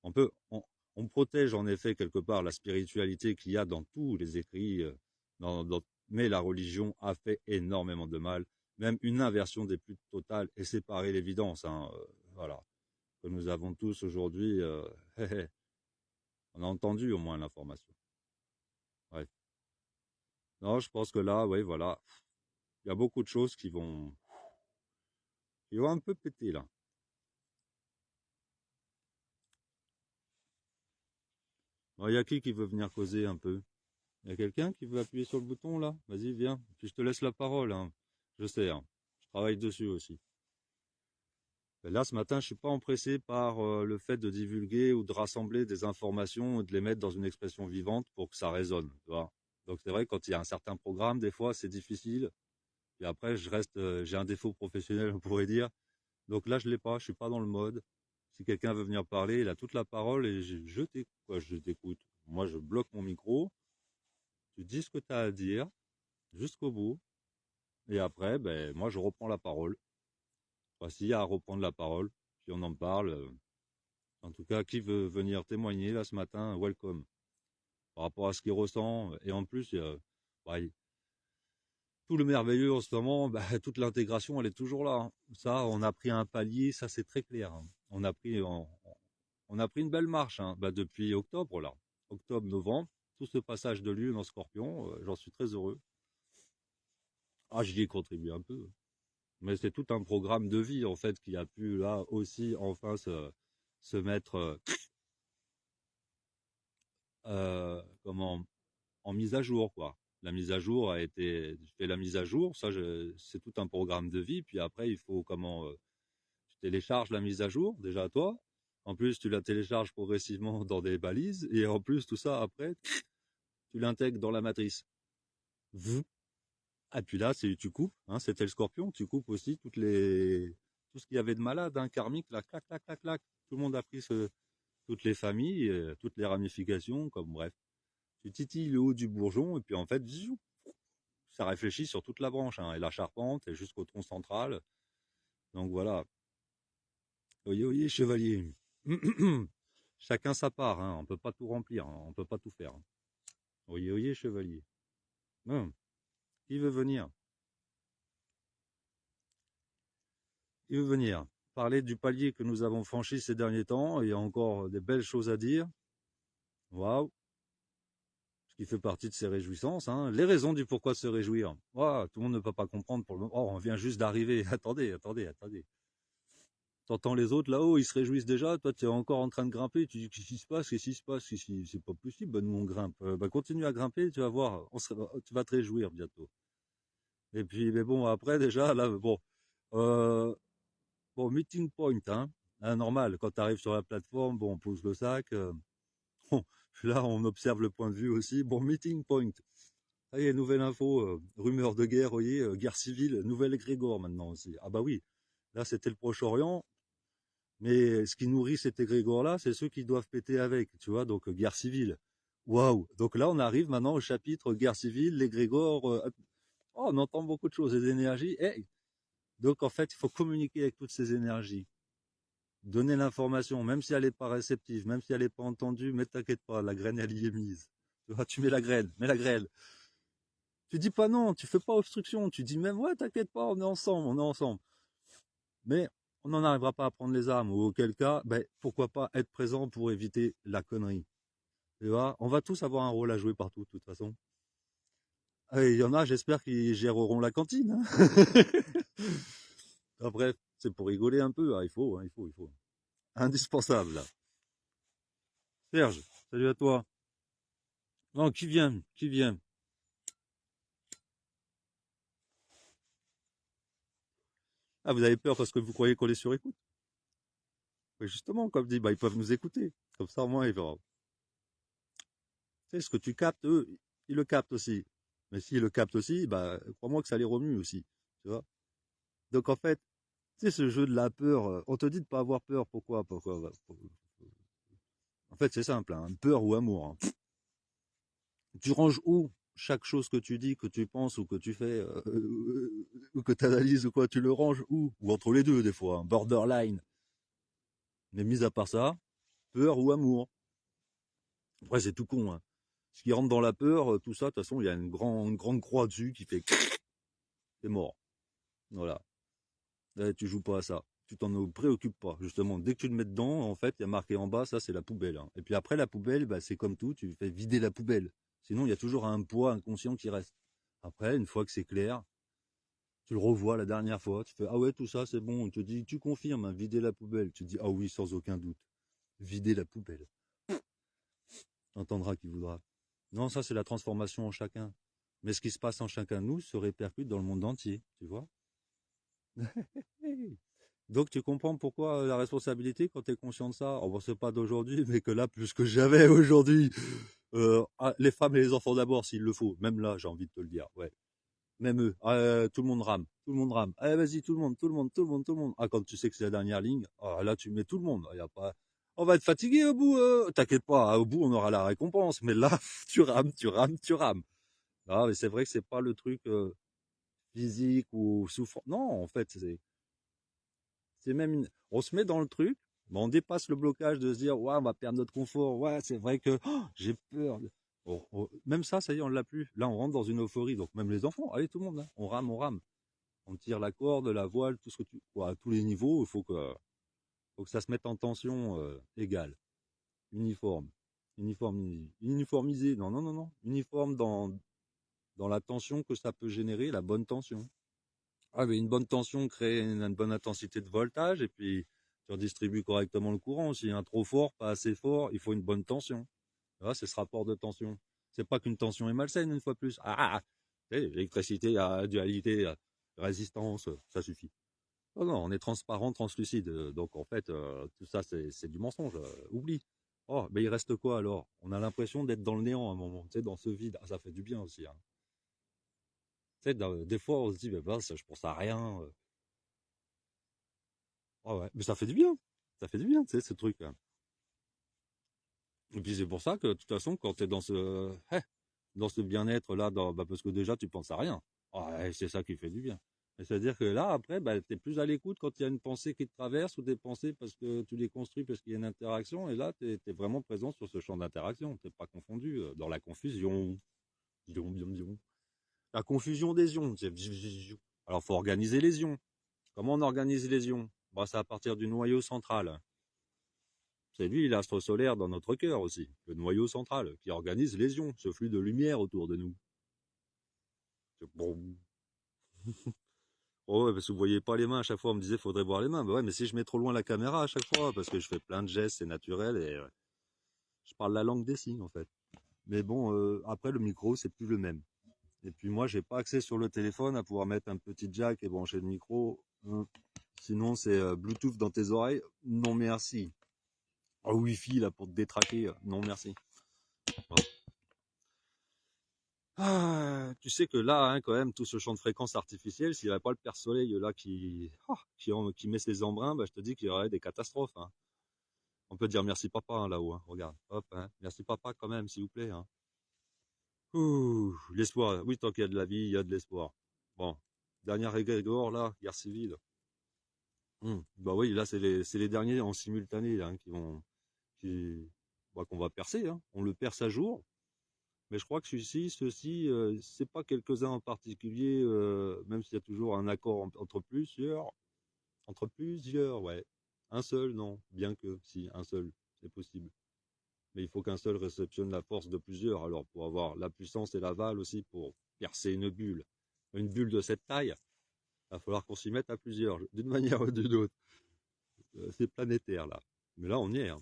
On peut, on protège en effet quelque part la spiritualité qu'il y a dans tous les écrits, mais la religion a fait énormément de mal. Même une inversion des plus totales et séparer l'évidence, hein, voilà, que nous avons tous aujourd'hui. On a entendu au moins l'information. Ouais. Non, je pense que là, oui, voilà, il y a beaucoup de choses qui vont un peu péter là. Il y a qui veut venir causer un peu? Il y a quelqu'un qui veut appuyer sur le bouton là? Vas-y, viens. Puis je te laisse la parole, hein. Je sais, hein. Je travaille dessus aussi. Et là, ce matin, je suis pas empressé par le fait de divulguer ou de rassembler des informations et de les mettre dans une expression vivante pour que ça résonne, tu vois. Donc c'est vrai, quand il y a un certain programme, des fois, c'est difficile. Et après, je reste, j'ai un défaut professionnel, on pourrait dire. Donc là, je l'ai pas, je suis pas dans le mode. Si quelqu'un veut venir parler, il a toute la parole et je t'écoute. Moi, je bloque mon micro, tu dis ce que tu as à dire jusqu'au bout. Et après, ben, moi, je reprends la parole. Enfin, s'il y a à reprendre la parole, puis on en parle. En tout cas, qui veut venir témoigner là ce matin, welcome. Par rapport à ce qu'il ressent. Et en plus, bah, tout le merveilleux en ce moment, bah, toute l'intégration, elle est toujours là, hein. Ça, on a pris un palier, ça c'est très clair, hein. On a pris une belle marche, hein, bah, depuis octobre là. Octobre, novembre, tout ce passage de lune en scorpion, j'en suis très heureux. Ah, j'y ai contribué un peu. Mais c'est tout un programme de vie en fait qui a pu là aussi enfin se mettre comment en mise à jour quoi. La mise à jour a été, je fais la mise à jour, ça c'est tout un programme de vie. Puis après il faut tu télécharges la mise à jour déjà à toi. En plus tu la télécharges progressivement dans des balises et en plus tout ça après tu l'intègres dans la matrice. Et puis là tu coupes, hein, c'était le scorpion, tu coupes aussi tout ce qu'il y avait de malade, hein, karmique, là, clac, clac, clac, clac. Tout le monde a pris toutes les familles, toutes les ramifications, comme bref. Tu titilles le haut du bourgeon et puis en fait, ça réfléchit sur toute la branche, hein, et la charpente et jusqu'au tronc central. Donc voilà. Oyez, oyez, chevalier. Chacun sa part, hein, on peut pas tout remplir, hein, on peut pas tout faire, hein. Oyez, oyez, chevalier. Qui veut venir? Qui veut venir parler du palier que nous avons franchi ces derniers temps? Il y a encore des belles choses à dire. Waouh! qui fait partie de ces réjouissances, hein. Les raisons du pourquoi se réjouir. Oh, tout le monde ne peut pas comprendre pour le moment. Oh, on vient juste d'arriver. Attendez, attendez, attendez. T'entends les autres là-haut, ils se réjouissent déjà. Toi, tu es encore en train de grimper. Tu dis qu'est-ce qui se passe, qu'est-ce qui se passe, c'est pas possible. Bah, nous, on grimpe. Bah, continue à grimper, tu vas voir. Tu vas te réjouir bientôt. Et puis, mais bon, après, déjà, là, bon, euh, bon, meeting point, hein. Normal, quand tu arrives sur la plateforme, bon, on pose le sac. Bon, là, on observe le point de vue aussi. Bon, meeting point. Ça y est, nouvelle info, rumeur de guerre, vous voyez, guerre civile, nouvelle égrégore maintenant aussi. Ah bah oui, là c'était le Proche-Orient, mais ce qui nourrit cet égrégore-là, c'est ceux qui doivent péter avec, tu vois, donc guerre civile. Waouh. Donc là, on arrive maintenant au chapitre guerre civile, l'égrégore. Oh, on entend beaucoup de choses, des énergies. Hey. Donc en fait, il faut communiquer avec toutes ces énergies. Donner l'information, même si elle n'est pas réceptive, même si elle n'est pas entendue, mais t'inquiète pas, la graine, elle y est mise. Tu vois, tu mets la graine, mets la graine. Tu dis pas non, tu fais pas obstruction, tu dis même ouais, t'inquiète pas, on est ensemble, on est ensemble. Mais on n'en arrivera pas à prendre les armes, ou auquel cas, ben, pourquoi pas être présent pour éviter la connerie. Tu vois, on va tous avoir un rôle à jouer partout, de toute façon. Et il y en a, j'espère qu'ils géreront la cantine. Hein. Après, c'est pour rigoler un peu, hein, il faut. Indispensable, là. Serge, salut à toi. Non, qui vient? Qui vient? Ah, vous avez peur parce que vous croyez qu'on est sur écoute? Oui, justement, comme dit, bah, ils peuvent nous écouter. Comme ça, au moins, ils verront. Tu sais, ce que tu captes, eux, ils le captent aussi. Mais s'ils le captent aussi, bah, crois-moi que ça les remue aussi. Tu vois? Donc, en fait, tu sais, ce jeu de la peur, on te dit de pas avoir peur. Pourquoi? En fait, c'est simple, hein, peur ou amour. Hein. Tu ranges où chaque chose que tu dis, que tu penses ou que tu fais, ou que tu analyses ou quoi, tu le ranges où? Ou entre les deux, des fois, hein, borderline. Mais mis à part ça, peur ou amour. Après, c'est tout con, hein. Ce qui rentre dans la peur, tout ça, de toute façon, il y a une grande croix dessus qui fait t'es mort. Voilà. Tu joues pas à ça. Tu t'en préoccupes pas, justement. Dès que tu te mets dedans, en fait, il y a marqué en bas, ça c'est la poubelle. Hein. Et puis après, la poubelle, bah, c'est comme tout, tu fais vider la poubelle. Sinon, il y a toujours un poids inconscient qui reste. Après, une fois que c'est clair, tu le revois la dernière fois, tu fais ah ouais, tout ça c'est bon. Il te dit, tu confirmes, hein, vider la poubelle. Tu dis ah oui, sans aucun doute. Vider la poubelle. Entendra qui voudra. Non, ça c'est la transformation en chacun. Mais ce qui se passe en chacun de nous se répercute dans le monde entier, tu vois. Donc tu comprends pourquoi la responsabilité quand tu es conscient de ça. Oh, bon, c'est pas d'aujourd'hui, mais que là, plus que jamais aujourd'hui. Les femmes et les enfants d'abord, s'il le faut. Même là, j'ai envie de te le dire. Ouais. Même eux. Tout le monde rame. Tout le monde rame. Allez, vas-y, tout le monde, tout le monde, tout le monde, tout le monde. Ah, quand tu sais que c'est la dernière ligne, là, tu mets tout le monde. Y a pas... On va être fatigué au bout. T'inquiète pas, au bout, on aura la récompense. Mais là, tu rames, tu rames, tu rames. Ah, mais c'est vrai que c'est pas le truc physique ou souffrant. Non, en fait, c'est même on se met dans le truc, mais on dépasse le blocage de se dire ouais, on va perdre notre confort. Ouais, c'est vrai que j'ai peur. Même ça y est, on l'a plus. Là, on rentre dans une euphorie. Donc même les enfants, allez tout le monde, hein, on rame, on rame. On tire la corde, la voile, tout ce que tu, à tous les niveaux, il faut que ça se mette en tension égale, uniforme, uniformisé. Non, non, non, non, uniforme dans la tension que ça peut générer, la bonne tension. Ah, mais une bonne tension crée une bonne intensité de voltage et puis tu redistribues correctement le courant aussi. Hein. Trop fort, pas assez fort, il faut une bonne tension. Voilà, c'est ce rapport de tension. C'est pas qu'une tension est malsaine une fois plus. L'électricité, dualité, résistance, ça suffit. Non, non, on est transparent, translucide. Donc en fait, tout ça c'est du mensonge. Oublie. Oh, mais il reste quoi alors? On a l'impression d'être dans le néant à un moment, tu sais, dans ce vide. Ah, ça fait du bien aussi. Hein. Tu sais, des fois on se dit, mais mince, je pense à rien. Ah ouais, mais ça fait du bien. Ça fait du bien, tu sais, ce truc. Hein. Et puis c'est pour ça que, de toute façon, quand tu es dans ce bien-être là, parce que déjà tu penses à rien. Ah ouais, c'est ça qui fait du bien. C'est-à-dire que là, après, bah, tu es plus à l'écoute quand il y a une pensée qui te traverse ou des pensées parce que tu les construis parce qu'il y a une interaction. Et là, tu es vraiment présent sur ce champ d'interaction. Tu n'es pas confondu dans la confusion. La confusion des ions. Alors, faut organiser les ions. Comment on organise les ions? Bah, c'est à partir du noyau central. C'est lui l'astre solaire dans notre cœur aussi, le noyau central, qui organise les ions, ce flux de lumière autour de nous. Bon. Oh ouais, parce que vous voyez pas les mains à chaque fois, on me disait faudrait voir les mains. Bah ouais, mais si je mets trop loin la caméra à chaque fois, parce que je fais plein de gestes, c'est naturel, et je parle la langue des signes en fait. Mais bon, après le micro, c'est plus le même. Et puis moi, j'ai pas accès sur le téléphone à pouvoir mettre un petit jack et brancher le micro. Sinon, c'est Bluetooth dans tes oreilles. Non merci. Oh, Wi-Fi là pour te détraquer. Non merci. Voilà. Ah, tu sais que là, hein, quand même, tout ce champ de fréquences artificielles, s'il n'y avait pas le Père Soleil là qui met ses embruns, bah, je te dis qu'il y aurait des catastrophes. Hein. On peut dire merci papa hein, là-haut. Hein. Regarde, hop, hein. Merci papa quand même, s'il vous plaît. Hein. Ouh, l'espoir. Oui, tant qu'il y a de la vie, il y a de l'espoir. Bon, dernier égrégore là, guerre civile. Bah oui, là c'est les derniers en simultané hein, qu'on va percer. Hein. On le perce à jour. Mais je crois que ceci, c'est pas quelques-uns en particulier, même s'il y a toujours un accord entre plusieurs, ouais. Un seul, non, bien que, si, un seul, c'est possible. Mais il faut qu'un seul réceptionne la force de plusieurs, alors pour avoir la puissance et l'aval aussi pour percer une bulle. Une bulle de cette taille, il va falloir qu'on s'y mette à plusieurs, d'une manière ou d'une autre. C'est planétaire, là. Mais là, on y est, hein.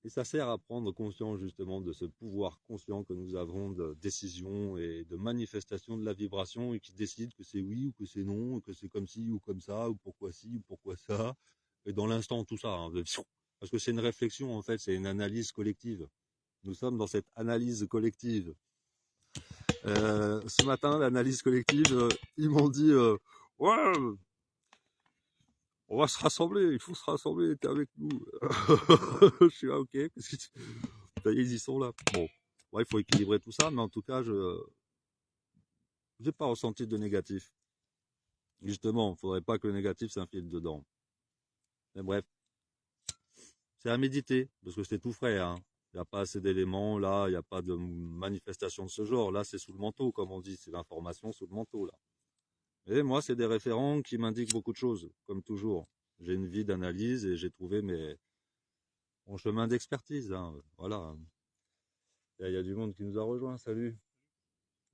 Et ça sert à prendre conscience justement de ce pouvoir conscient que nous avons de décision et de manifestation de la vibration et qui décide que c'est oui ou que c'est non, ou que c'est comme ci ou comme ça, ou pourquoi ci ou pourquoi ça. Et dans l'instant, tout ça. Hein, parce que c'est une réflexion en fait, c'est une analyse collective. Nous sommes dans cette analyse collective. Ce matin, l'analyse collective, ils m'ont dit ouais, on va se rassembler, il faut se rassembler, t'es avec nous. Je suis là, ok, ça y est, ils y sont là. Bon, ouais, il faut équilibrer tout ça, mais en tout cas, je n'ai pas ressenti de négatif. Justement, il ne faudrait pas que le négatif s'infile dedans. Mais bref, c'est à méditer, parce que c'est tout frais. Hein. Il n'y a pas assez d'éléments, là, il n'y a pas de manifestation de ce genre. Là, c'est sous le manteau, comme on dit, c'est l'information sous le manteau, là. Et moi, c'est des référents qui m'indiquent beaucoup de choses, comme toujours. J'ai une vie d'analyse et j'ai trouvé mon chemin d'expertise. Hein. Voilà. Il y a du monde qui nous a rejoint. Salut.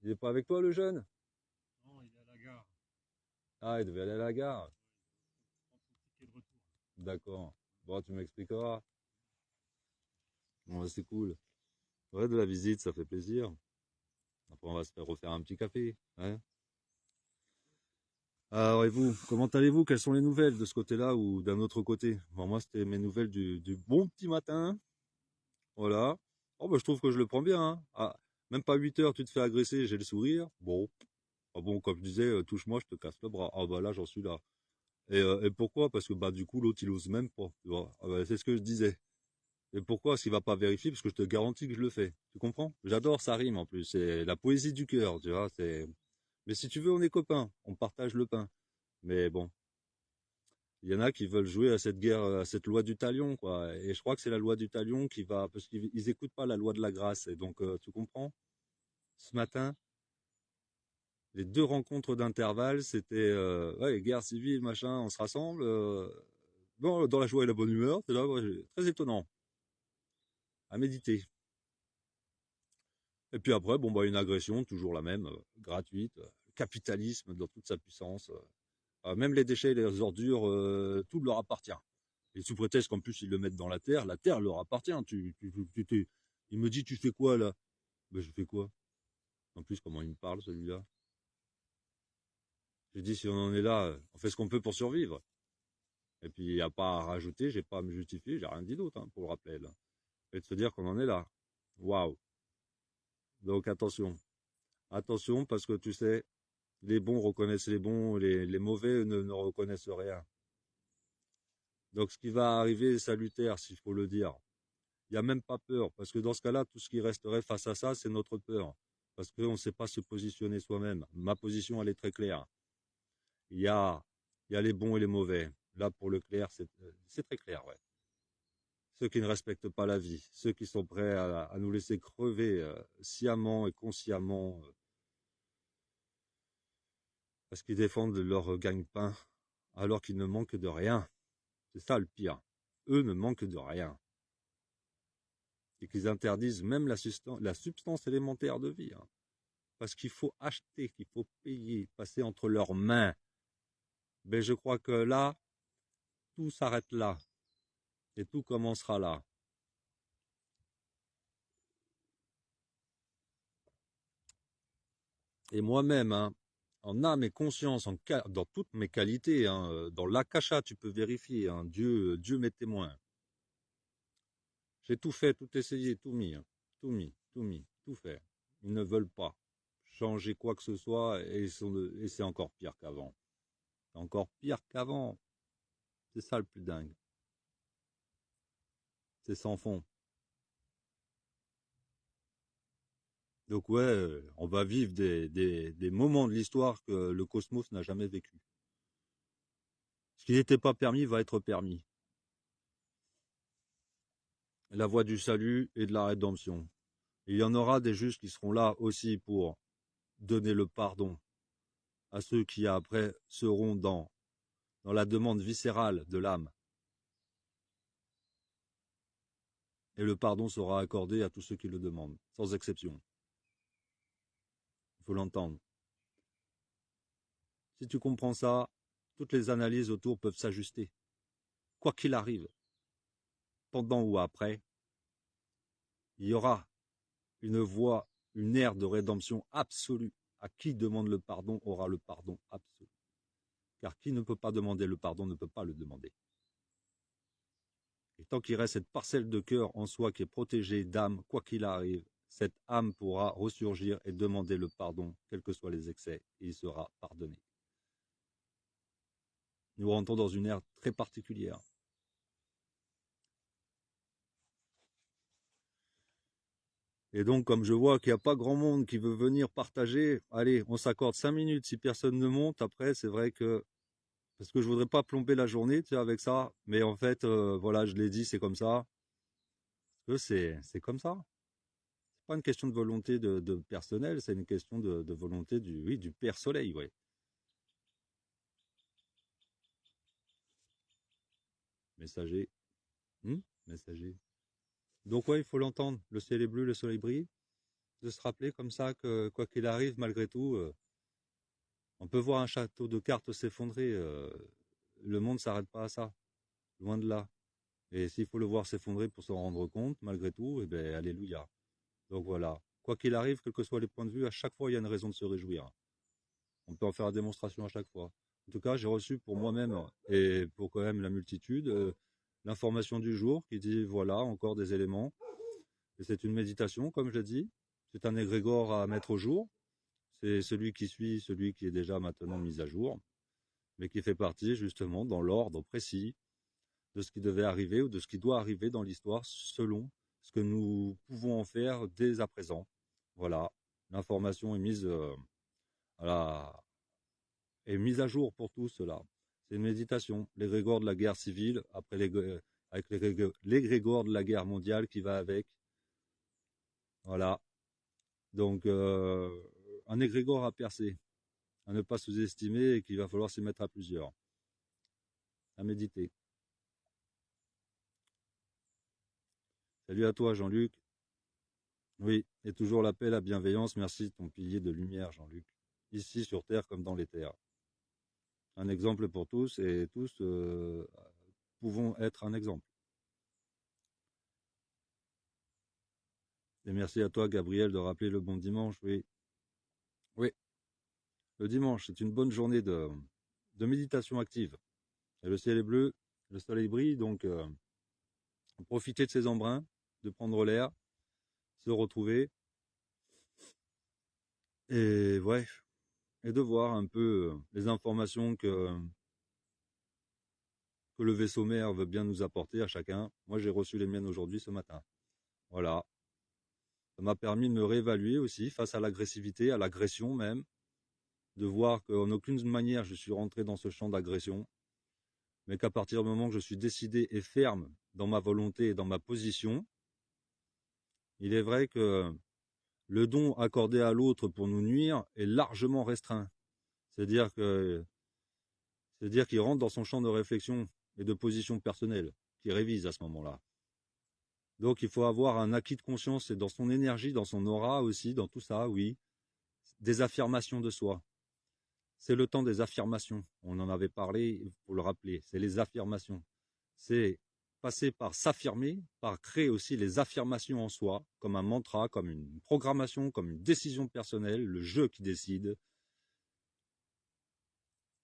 Il n'est pas avec toi, le jeune? Non, il est à la gare. Ah, il devait aller à la gare. Il prend son ticket de retour. D'accord. Bon, tu m'expliqueras. Bon, c'est cool. Ouais, de la visite, ça fait plaisir. Après, on va se faire refaire un petit café. Hein. Alors, et vous, comment allez-vous? Quelles sont les nouvelles de ce côté-là ou d'un autre côté? Bon, moi, c'était mes nouvelles du bon petit matin. Voilà. Oh, bah, je trouve que je le prends bien. Hein. Ah, même pas 8 heures, tu te fais agresser, j'ai le sourire. Bon. Ah bon, comme je disais, touche-moi, je te casse le bras. Ah bah là, j'en suis là. Et pourquoi? Parce que bah du coup, l'autre, il ose même pas. Tu vois. Ah, bah, c'est ce que je disais. Et pourquoi s'il va pas vérifier? Parce que je te garantis que je le fais. Tu comprends? J'adore, ça rime en plus. C'est la poésie du cœur, tu vois. Mais si tu veux, on est copains. On partage le pain. Mais bon, il y en a qui veulent jouer à cette guerre, à cette loi du talion, quoi. Et je crois que c'est la loi du talion qui va, parce qu'ils écoutent pas la loi de la grâce. Et donc, tu comprends? Ce matin, les 2 rencontres d'intervalle, c'était ouais, guerre civile, machin, on se rassemble. Bon, dans la joie et la bonne humeur, c'est là, ouais, très étonnant. À méditer. Et puis après, bon, bah, une agression, toujours la même, gratuite, capitalisme dans toute sa puissance. Même les déchets et les ordures, tout leur appartient. Et sous prétexte qu'en plus ils le mettent dans la terre leur appartient. Il me dit, tu fais quoi là? Ben, je fais quoi? En plus, comment il me parle celui-là? J'ai dit, si on en est là, on fait ce qu'on peut pour survivre. Et puis, il n'y a pas à rajouter, j'ai pas à me justifier, j'ai rien dit d'autre hein, pour le rappel. Et de se dire qu'on en est là. Waouh! Donc attention. Attention parce que tu sais, les bons reconnaissent les bons, les mauvais ne reconnaissent rien. Donc ce qui va arriver est salutaire, s'il faut le dire. Il n'y a même pas peur, parce que dans ce cas-là, tout ce qui resterait face à ça, c'est notre peur. Parce qu'on ne sait pas se positionner soi-même. Ma position, elle est très claire. Il y a, il y a les bons et les mauvais. Là, pour le clair, c'est très clair, ouais. Ceux qui ne respectent pas la vie, ceux qui sont prêts à nous laisser crever sciemment et consciemment, parce qu'ils défendent leur gagne-pain, alors qu'ils ne manquent de rien. C'est ça le pire. Eux ne manquent de rien. Et qu'ils interdisent même la substance élémentaire de vie. Hein. Parce qu'il faut acheter, qu'il faut payer, passer entre leurs mains. Mais je crois que là, tout s'arrête là. Et tout commencera là. Et moi-même, hein, en âme et conscience, dans toutes mes qualités, hein, dans l'akasha, tu peux vérifier, hein, Dieu m'est témoin. J'ai tout fait, tout essayé, tout mis, hein, tout fait. Ils ne veulent pas changer quoi que ce soit et c'est encore pire qu'avant. C'est encore pire qu'avant. C'est ça le plus dingue. C'est sans fond. Donc ouais, on va vivre des moments de l'histoire que le cosmos n'a jamais vécu. Ce qui n'était pas permis va être permis. La voie du salut et de la rédemption. Il y en aura des justes qui seront là aussi pour donner le pardon à ceux qui après seront dans la demande viscérale de l'âme. Et le pardon sera accordé à tous ceux qui le demandent, sans exception. Il faut l'entendre. Si tu comprends ça, toutes les analyses autour peuvent s'ajuster. Quoi qu'il arrive, pendant ou après, il y aura une voie, une ère de rédemption absolue. À qui demande le pardon aura le pardon absolu. Car qui ne peut pas demander le pardon ne peut pas le demander. Et tant qu'il reste cette parcelle de cœur en soi qui est protégée d'âme, quoi qu'il arrive, cette âme pourra ressurgir et demander le pardon, quels que soient les excès, et il sera pardonné. Nous rentrons dans une ère très particulière. Et donc, comme je vois qu'il n'y a pas grand monde qui veut venir partager, allez, on s'accorde 5 minutes si personne ne monte. Après, c'est vrai que, parce que je voudrais pas plomber la journée, tu sais, avec ça, mais en fait, voilà, je l'ai dit, c'est comme ça. C'est comme ça. C'est pas une question de volonté de personnel, c'est une question de volonté du Père Soleil, ouais. Messager. Messager. Donc ouais, il faut l'entendre. Le ciel est bleu, le soleil brille. De se rappeler comme ça que quoi qu'il arrive, malgré tout, on peut voir un château de cartes s'effondrer. Le monde ne s'arrête pas à ça. Loin de là. Et s'il faut le voir s'effondrer pour s'en rendre compte, malgré tout, eh bien, alléluia. Donc voilà. Quoi qu'il arrive, quels que soient les points de vue, à chaque fois, il y a une raison de se réjouir. On peut en faire la démonstration à chaque fois. En tout cas, j'ai reçu pour moi-même et pour quand même la multitude l'information du jour qui dit voilà, encore des éléments. Et c'est une méditation, comme je l'ai dit. C'est un égrégore à mettre au jour. C'est celui qui suit, celui qui est déjà maintenant mis à jour, mais qui fait partie justement dans l'ordre précis de ce qui devait arriver ou de ce qui doit arriver dans l'histoire selon ce que nous pouvons en faire dès à présent. Voilà, l'information est mise est mise à jour pour tout cela. C'est une méditation, l'égrégore de la guerre civile, après avec l'égrégore de la guerre mondiale qui va avec. Voilà. Donc, un égrégore à percer, à ne pas sous-estimer et qu'il va falloir s'y mettre à plusieurs, à méditer. Salut à toi, Jean-Luc. Oui, et toujours la paix, la bienveillance. Merci de ton pilier de lumière, Jean-Luc. Ici, sur Terre comme dans les terres. Un exemple pour tous et tous pouvons être un exemple. Et merci à toi, Gabriel, de rappeler le bon dimanche. Oui, oui. Le dimanche, c'est une bonne journée de méditation active. Et le ciel est bleu, le soleil brille, donc profitez de ces embruns, de prendre l'air, se retrouver. Et ouais, et de voir un peu les informations que le vaisseau mère veut bien nous apporter à chacun. Moi, j'ai reçu les miennes aujourd'hui, ce matin. Voilà. Ça m'a permis de me réévaluer aussi face à l'agressivité, à l'agression même, de voir qu'en aucune manière je suis rentré dans ce champ d'agression, mais qu'à partir du moment que je suis décidé et ferme dans ma volonté et dans ma position, il est vrai que le don accordé à l'autre pour nous nuire est largement restreint. C'est-à-dire qu'il rentre dans son champ de réflexion et de position personnelle qui révise à ce moment-là. Donc il faut avoir un acquis de conscience et dans son énergie, dans son aura aussi, dans tout ça, oui, des affirmations de soi. C'est le temps des affirmations. On en avait parlé, il faut le rappeler. C'est les affirmations. C'est passer par s'affirmer, par créer aussi les affirmations en soi, comme un mantra, comme une programmation, comme une décision personnelle, le jeu qui décide.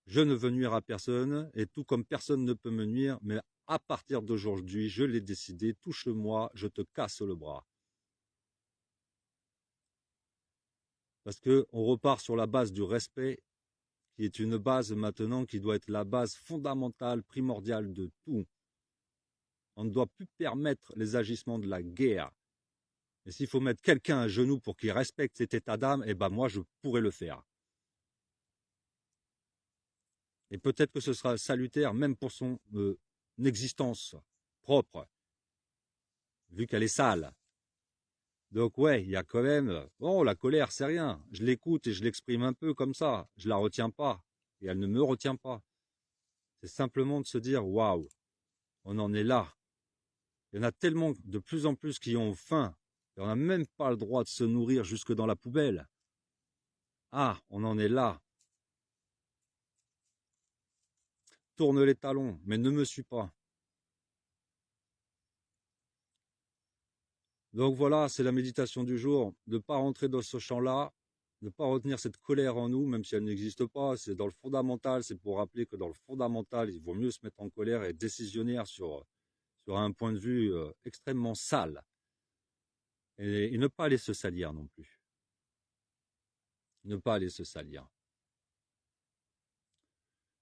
Je ne veux nuire à personne, et tout comme personne ne peut me nuire, mais à partir d'aujourd'hui, je l'ai décidé, touche-moi, je te casse le bras. Parce qu'on repart sur la base du respect, qui est une base maintenant qui doit être la base fondamentale, primordiale de tout. On ne doit plus permettre les agissements de la guerre. Et s'il faut mettre quelqu'un à genoux pour qu'il respecte cet état d'âme, eh ben moi je pourrais le faire. Et peut-être que ce sera salutaire même pour son existence propre, vu qu'elle est sale. Donc ouais, il y a quand même, bon, la colère c'est rien, je l'écoute et je l'exprime un peu comme ça, je la retiens pas, et elle ne me retient pas. C'est simplement de se dire, waouh, on en est là. Il y en a tellement de plus en plus qui ont faim, et on n'a même pas le droit de se nourrir jusque dans la poubelle. Ah, on en est là. Tourne les talons, mais ne me suis pas. Donc voilà, c'est la méditation du jour, de ne pas rentrer dans ce champ-là, de ne pas retenir cette colère en nous, même si elle n'existe pas, c'est dans le fondamental, c'est pour rappeler que dans le fondamental, il vaut mieux se mettre en colère et décisionnaire sur un point de vue extrêmement sale, et ne pas aller se salir non plus. Ne pas aller se salir.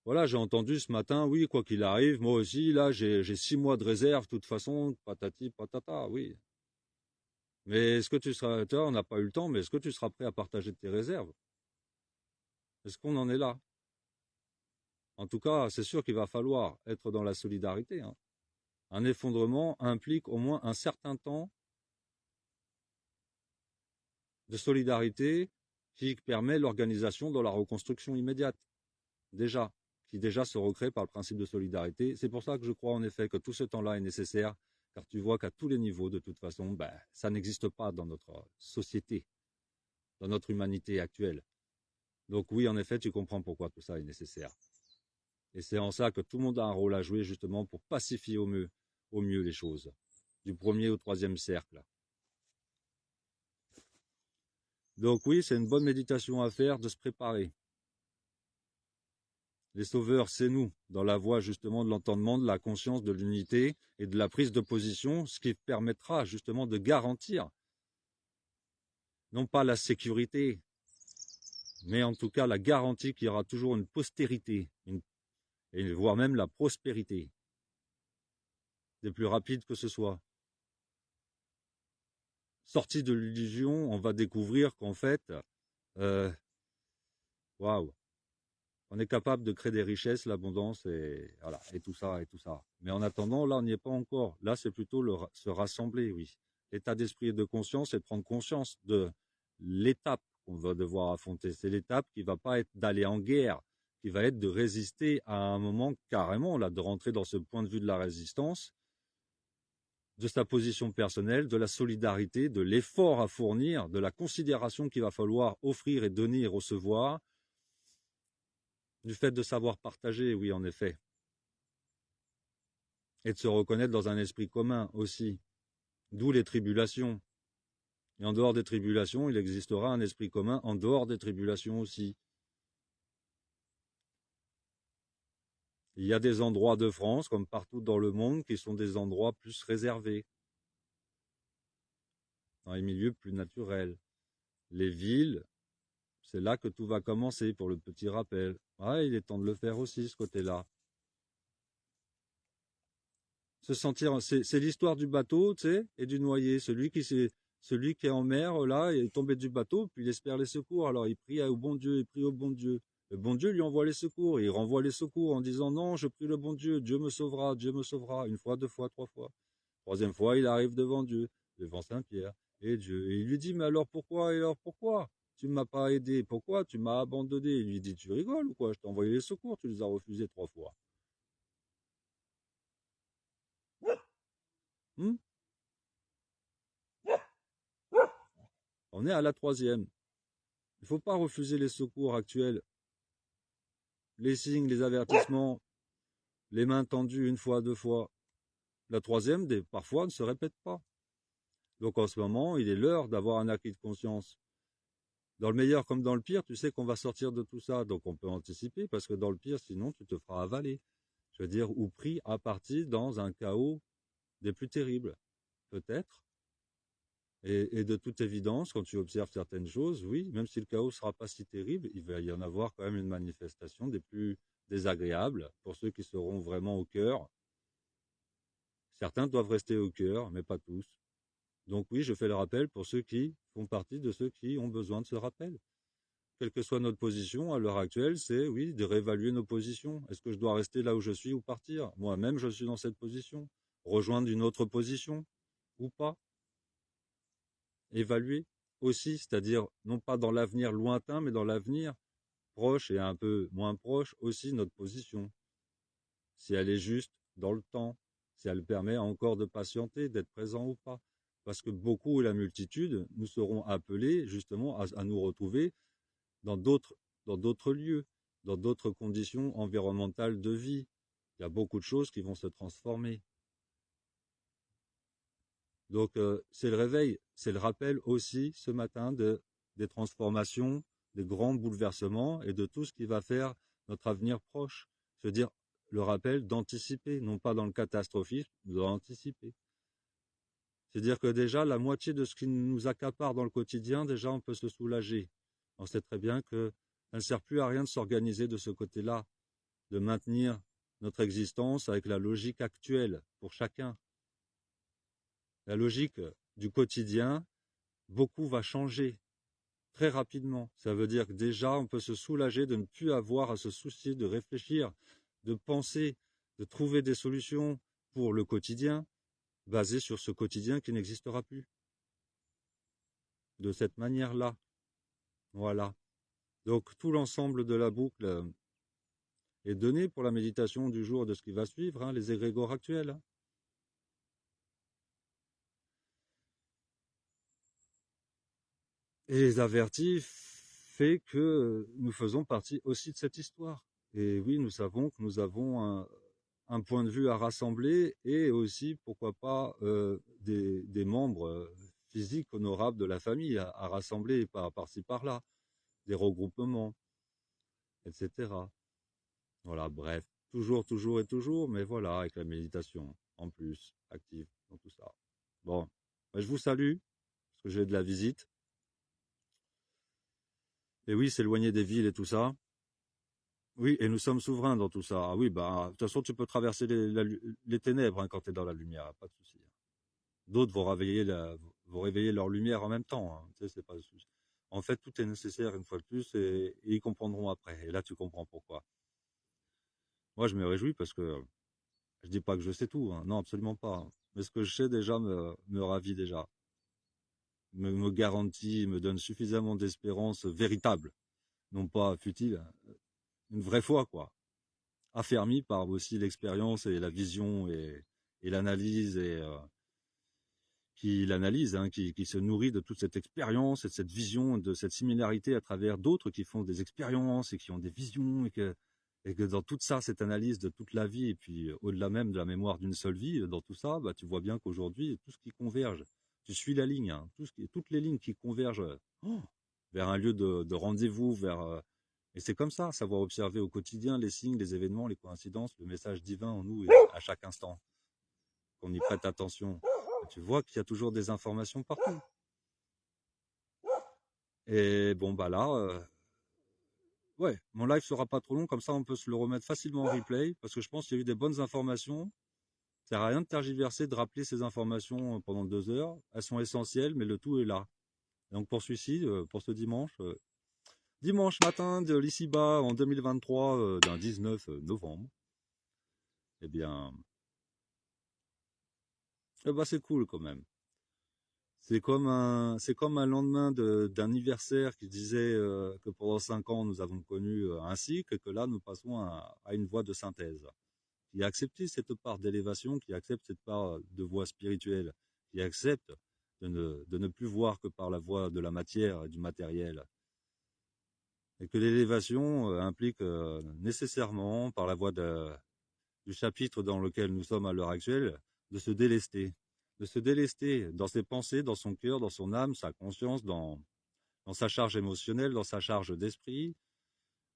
Voilà, j'ai entendu ce matin, oui, quoi qu'il arrive, moi aussi, là, j'ai 6 mois de réserve, de toute façon, patati, patata, oui. Mais est-ce que tu seras, toi, on n'a pas eu le temps, mais est-ce que tu seras prêt à partager tes réserves? Est-ce qu'on en est là? En tout cas, c'est sûr qu'il va falloir être dans la solidarité, hein. Un effondrement implique au moins un certain temps de solidarité qui permet l'organisation de la reconstruction immédiate, déjà, qui déjà se recrée par le principe de solidarité. C'est pour ça que je crois en effet que tout ce temps-là est nécessaire, car tu vois qu'à tous les niveaux, de toute façon, ça n'existe pas dans notre société, dans notre humanité actuelle. Donc oui, en effet, tu comprends pourquoi tout ça est nécessaire. Et c'est en ça que tout le monde a un rôle à jouer justement pour pacifier au mieux les choses, du premier au troisième cercle. Donc oui, c'est une bonne méditation à faire, de se préparer. Les sauveurs, c'est nous, dans la voie justement de l'entendement, de la conscience, de l'unité et de la prise de position, ce qui permettra justement de garantir, non pas la sécurité, mais en tout cas la garantie qu'il y aura toujours une postérité, et voire même la prospérité, des plus rapides que ce soit. Sorti de l'illusion, on va découvrir qu'en fait, waouh, on est capable de créer des richesses, l'abondance et voilà, et tout ça, et tout ça. Mais en attendant, là, on n'y est pas encore. Là, c'est plutôt se rassembler, oui. L'état d'esprit et de conscience, c'est de prendre conscience de l'étape qu'on va devoir affronter. C'est l'étape qui va pas être d'aller en guerre, qui va être de résister à un moment carrément, là, de rentrer dans ce point de vue de la résistance, de sa position personnelle, de la solidarité, de l'effort à fournir, de la considération qu'il va falloir offrir et donner et recevoir, du fait de savoir partager, oui, en effet, et de se reconnaître dans un esprit commun aussi, d'où les tribulations. Et en dehors des tribulations, il existera un esprit commun en dehors des tribulations aussi. Il y a des endroits de France, comme partout dans le monde, qui sont des endroits plus réservés, dans les milieux plus naturels. Les villes, c'est là que tout va commencer, pour le petit rappel. Ah, il est temps de le faire aussi, ce côté-là. Se sentir, c'est l'histoire du bateau, tu sais, et du noyé. Celui qui est en mer, là, il est tombé du bateau, puis il espère les secours. Alors il prie au bon Dieu, il prie au bon Dieu. Le bon Dieu lui envoie les secours, et il renvoie les secours en disant non, je prie le bon Dieu, Dieu me sauvera, Dieu me sauvera. Une fois, deux fois, trois fois. Troisième fois, il arrive devant Dieu, devant Saint-Pierre, et Dieu. Et il lui dit, mais alors pourquoi, et alors pourquoi? Tu ne m'as pas aidé, pourquoi tu m'as abandonné? Il lui dit, tu rigoles ou quoi? Je t'ai envoyé les secours, tu les as refusés 3 fois. Hmm. On est à la 3e. Il ne faut pas refuser les secours actuels, les signes, les avertissements, les mains tendues une fois, 2 fois. La 3e, parfois, ne se répète pas. Donc en ce moment, il est l'heure d'avoir un acquis de conscience. Dans le meilleur comme dans le pire, tu sais qu'on va sortir de tout ça. Donc on peut anticiper, parce que dans le pire, sinon, tu te feras avaler. Je veux dire, ou pris à partie dans un chaos des plus terribles. Peut-être. Et de toute évidence, quand tu observes certaines choses, oui, même si le chaos ne sera pas si terrible, il va y en avoir quand même une manifestation des plus désagréables pour ceux qui seront vraiment au cœur. Certains doivent rester au cœur, mais pas tous. Donc oui, je fais le rappel pour ceux qui font partie de ceux qui ont besoin de ce rappel. Quelle que soit notre position à l'heure actuelle, c'est oui, de réévaluer nos positions. Est-ce que je dois rester là où je suis ou partir? Moi-même, je suis dans cette position. Rejoindre une autre position ou pas? Évaluer aussi, c'est-à-dire non pas dans l'avenir lointain, mais dans l'avenir proche et un peu moins proche aussi notre position. Si elle est juste dans le temps, si elle permet encore de patienter, d'être présent ou pas. Parce que beaucoup et la multitude, nous serons appelés justement à nous retrouver dans d'autres lieux, dans d'autres conditions environnementales de vie. Il y a beaucoup de choses qui vont se transformer. Donc c'est le réveil, c'est le rappel aussi ce matin des transformations, des grands bouleversements et de tout ce qui va faire notre avenir proche. Je veux dire, le rappel d'anticiper, non pas dans le catastrophisme, d'anticiper. C'est-à-dire que déjà, la moitié de ce qui nous accapare dans le quotidien, déjà, on peut se soulager. On sait très bien que ça ne sert plus à rien de s'organiser de ce côté-là, de maintenir notre existence avec la logique actuelle pour chacun. La logique du quotidien, beaucoup va changer très rapidement. Ça veut dire que déjà, on peut se soulager de ne plus avoir à se soucier, de réfléchir, de penser, de trouver des solutions pour le quotidien, basées sur ce quotidien qui n'existera plus. De cette manière-là. Voilà. Donc tout l'ensemble de la boucle est donné pour la méditation du jour de ce qui va suivre, hein, les égrégores actuels. Et les avertis fait que nous faisons partie aussi de cette histoire. Et oui, nous savons que nous avons un point de vue à rassembler et aussi, pourquoi pas, des membres physiques honorables de la famille à rassembler par-ci par-là, des regroupements, etc. Voilà, bref, toujours et toujours, mais voilà, avec la méditation en plus, active dans tout ça. Bon, je vous salue, parce que j'ai de la visite. Et oui, s'éloigner des villes et tout ça. Oui, et nous sommes souverains dans tout ça. Ah oui, bah, de toute façon, tu peux traverser les ténèbres hein, quand tu es dans la lumière, pas de souci. D'autres vont réveiller leur lumière en même temps. Hein. Tu sais, c'est pas le souci. En fait, tout est nécessaire une fois de plus et ils comprendront après. Et là, tu comprends pourquoi. Moi, je me réjouis parce que je dis pas que je sais tout. Hein. Non, absolument pas. Hein. Mais ce que je sais déjà me ravit déjà. Me garantit, me donne suffisamment d'espérance véritable. Non pas futile. Hein. Une vraie foi, quoi. Affermi par aussi l'expérience et la vision et l'analyse qui l'analyse, hein, qui se nourrit de toute cette expérience et de cette vision, de cette similarité à travers d'autres qui font des expériences et qui ont des visions et que dans toute ça, cette analyse de toute la vie et puis au-delà même de la mémoire d'une seule vie, dans tout ça, bah, tu vois bien qu'aujourd'hui, tout ce qui converge, tu suis la ligne, hein, toutes les lignes qui convergent vers un lieu de rendez-vous, et c'est comme ça, savoir observer au quotidien les signes, les événements, les coïncidences, le message divin en nous à chaque instant, qu'on y prête attention. Et tu vois qu'il y a toujours des informations partout. Et bon, bah là, ouais, mon live sera pas trop long, comme ça on peut se le remettre facilement en replay, parce que je pense qu'il y a eu des bonnes informations. Ça sert à rien de tergiverser, de rappeler ces informations pendant 2 heures. Elles sont essentielles, mais le tout est là. Et donc pour celui-ci, pour ce dimanche matin de l'ici-bas en 2023, d'un 19 novembre, eh bien, bah c'est cool quand même. C'est comme un lendemain d'anniversaire qui disait que pendant 5 ans nous avons connu un cycle et que là nous passons à une voie de synthèse. qui accepte cette part d'élévation, qui accepte cette part de voie spirituelle, qui accepte de ne plus voir que par la voie de la matière et du matériel. Et que l'élévation implique nécessairement, par la voie du chapitre dans lequel nous sommes à l'heure actuelle, de se délester dans ses pensées, dans son cœur, dans son âme, sa conscience, dans sa charge émotionnelle, dans sa charge d'esprit,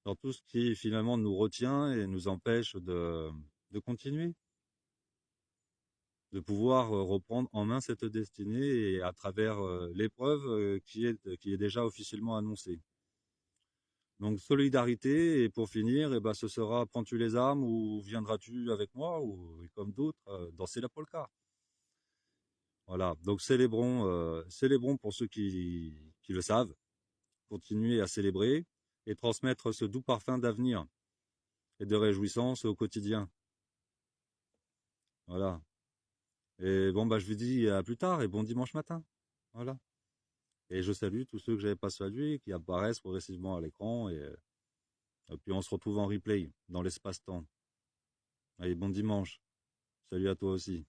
dans tout ce qui finalement nous retient et nous empêche de continuer, de pouvoir reprendre en main cette destinée et à travers l'épreuve qui est déjà officiellement annoncée. Donc solidarité, et pour finir, eh ben, ce sera prends-tu les armes ou viendras-tu avec moi, ou comme d'autres, danser la polka. Voilà, donc célébrons pour ceux qui le savent, continuer à célébrer et transmettre ce doux parfum d'avenir et de réjouissance au quotidien. Voilà. Et bon, bah, je vous dis à plus tard et bon dimanche matin. Voilà. Et je salue tous ceux que j'avais pas salués, qui apparaissent progressivement à l'écran, et puis on se retrouve en replay dans l'espace-temps. Allez, bon dimanche. Salut à toi aussi.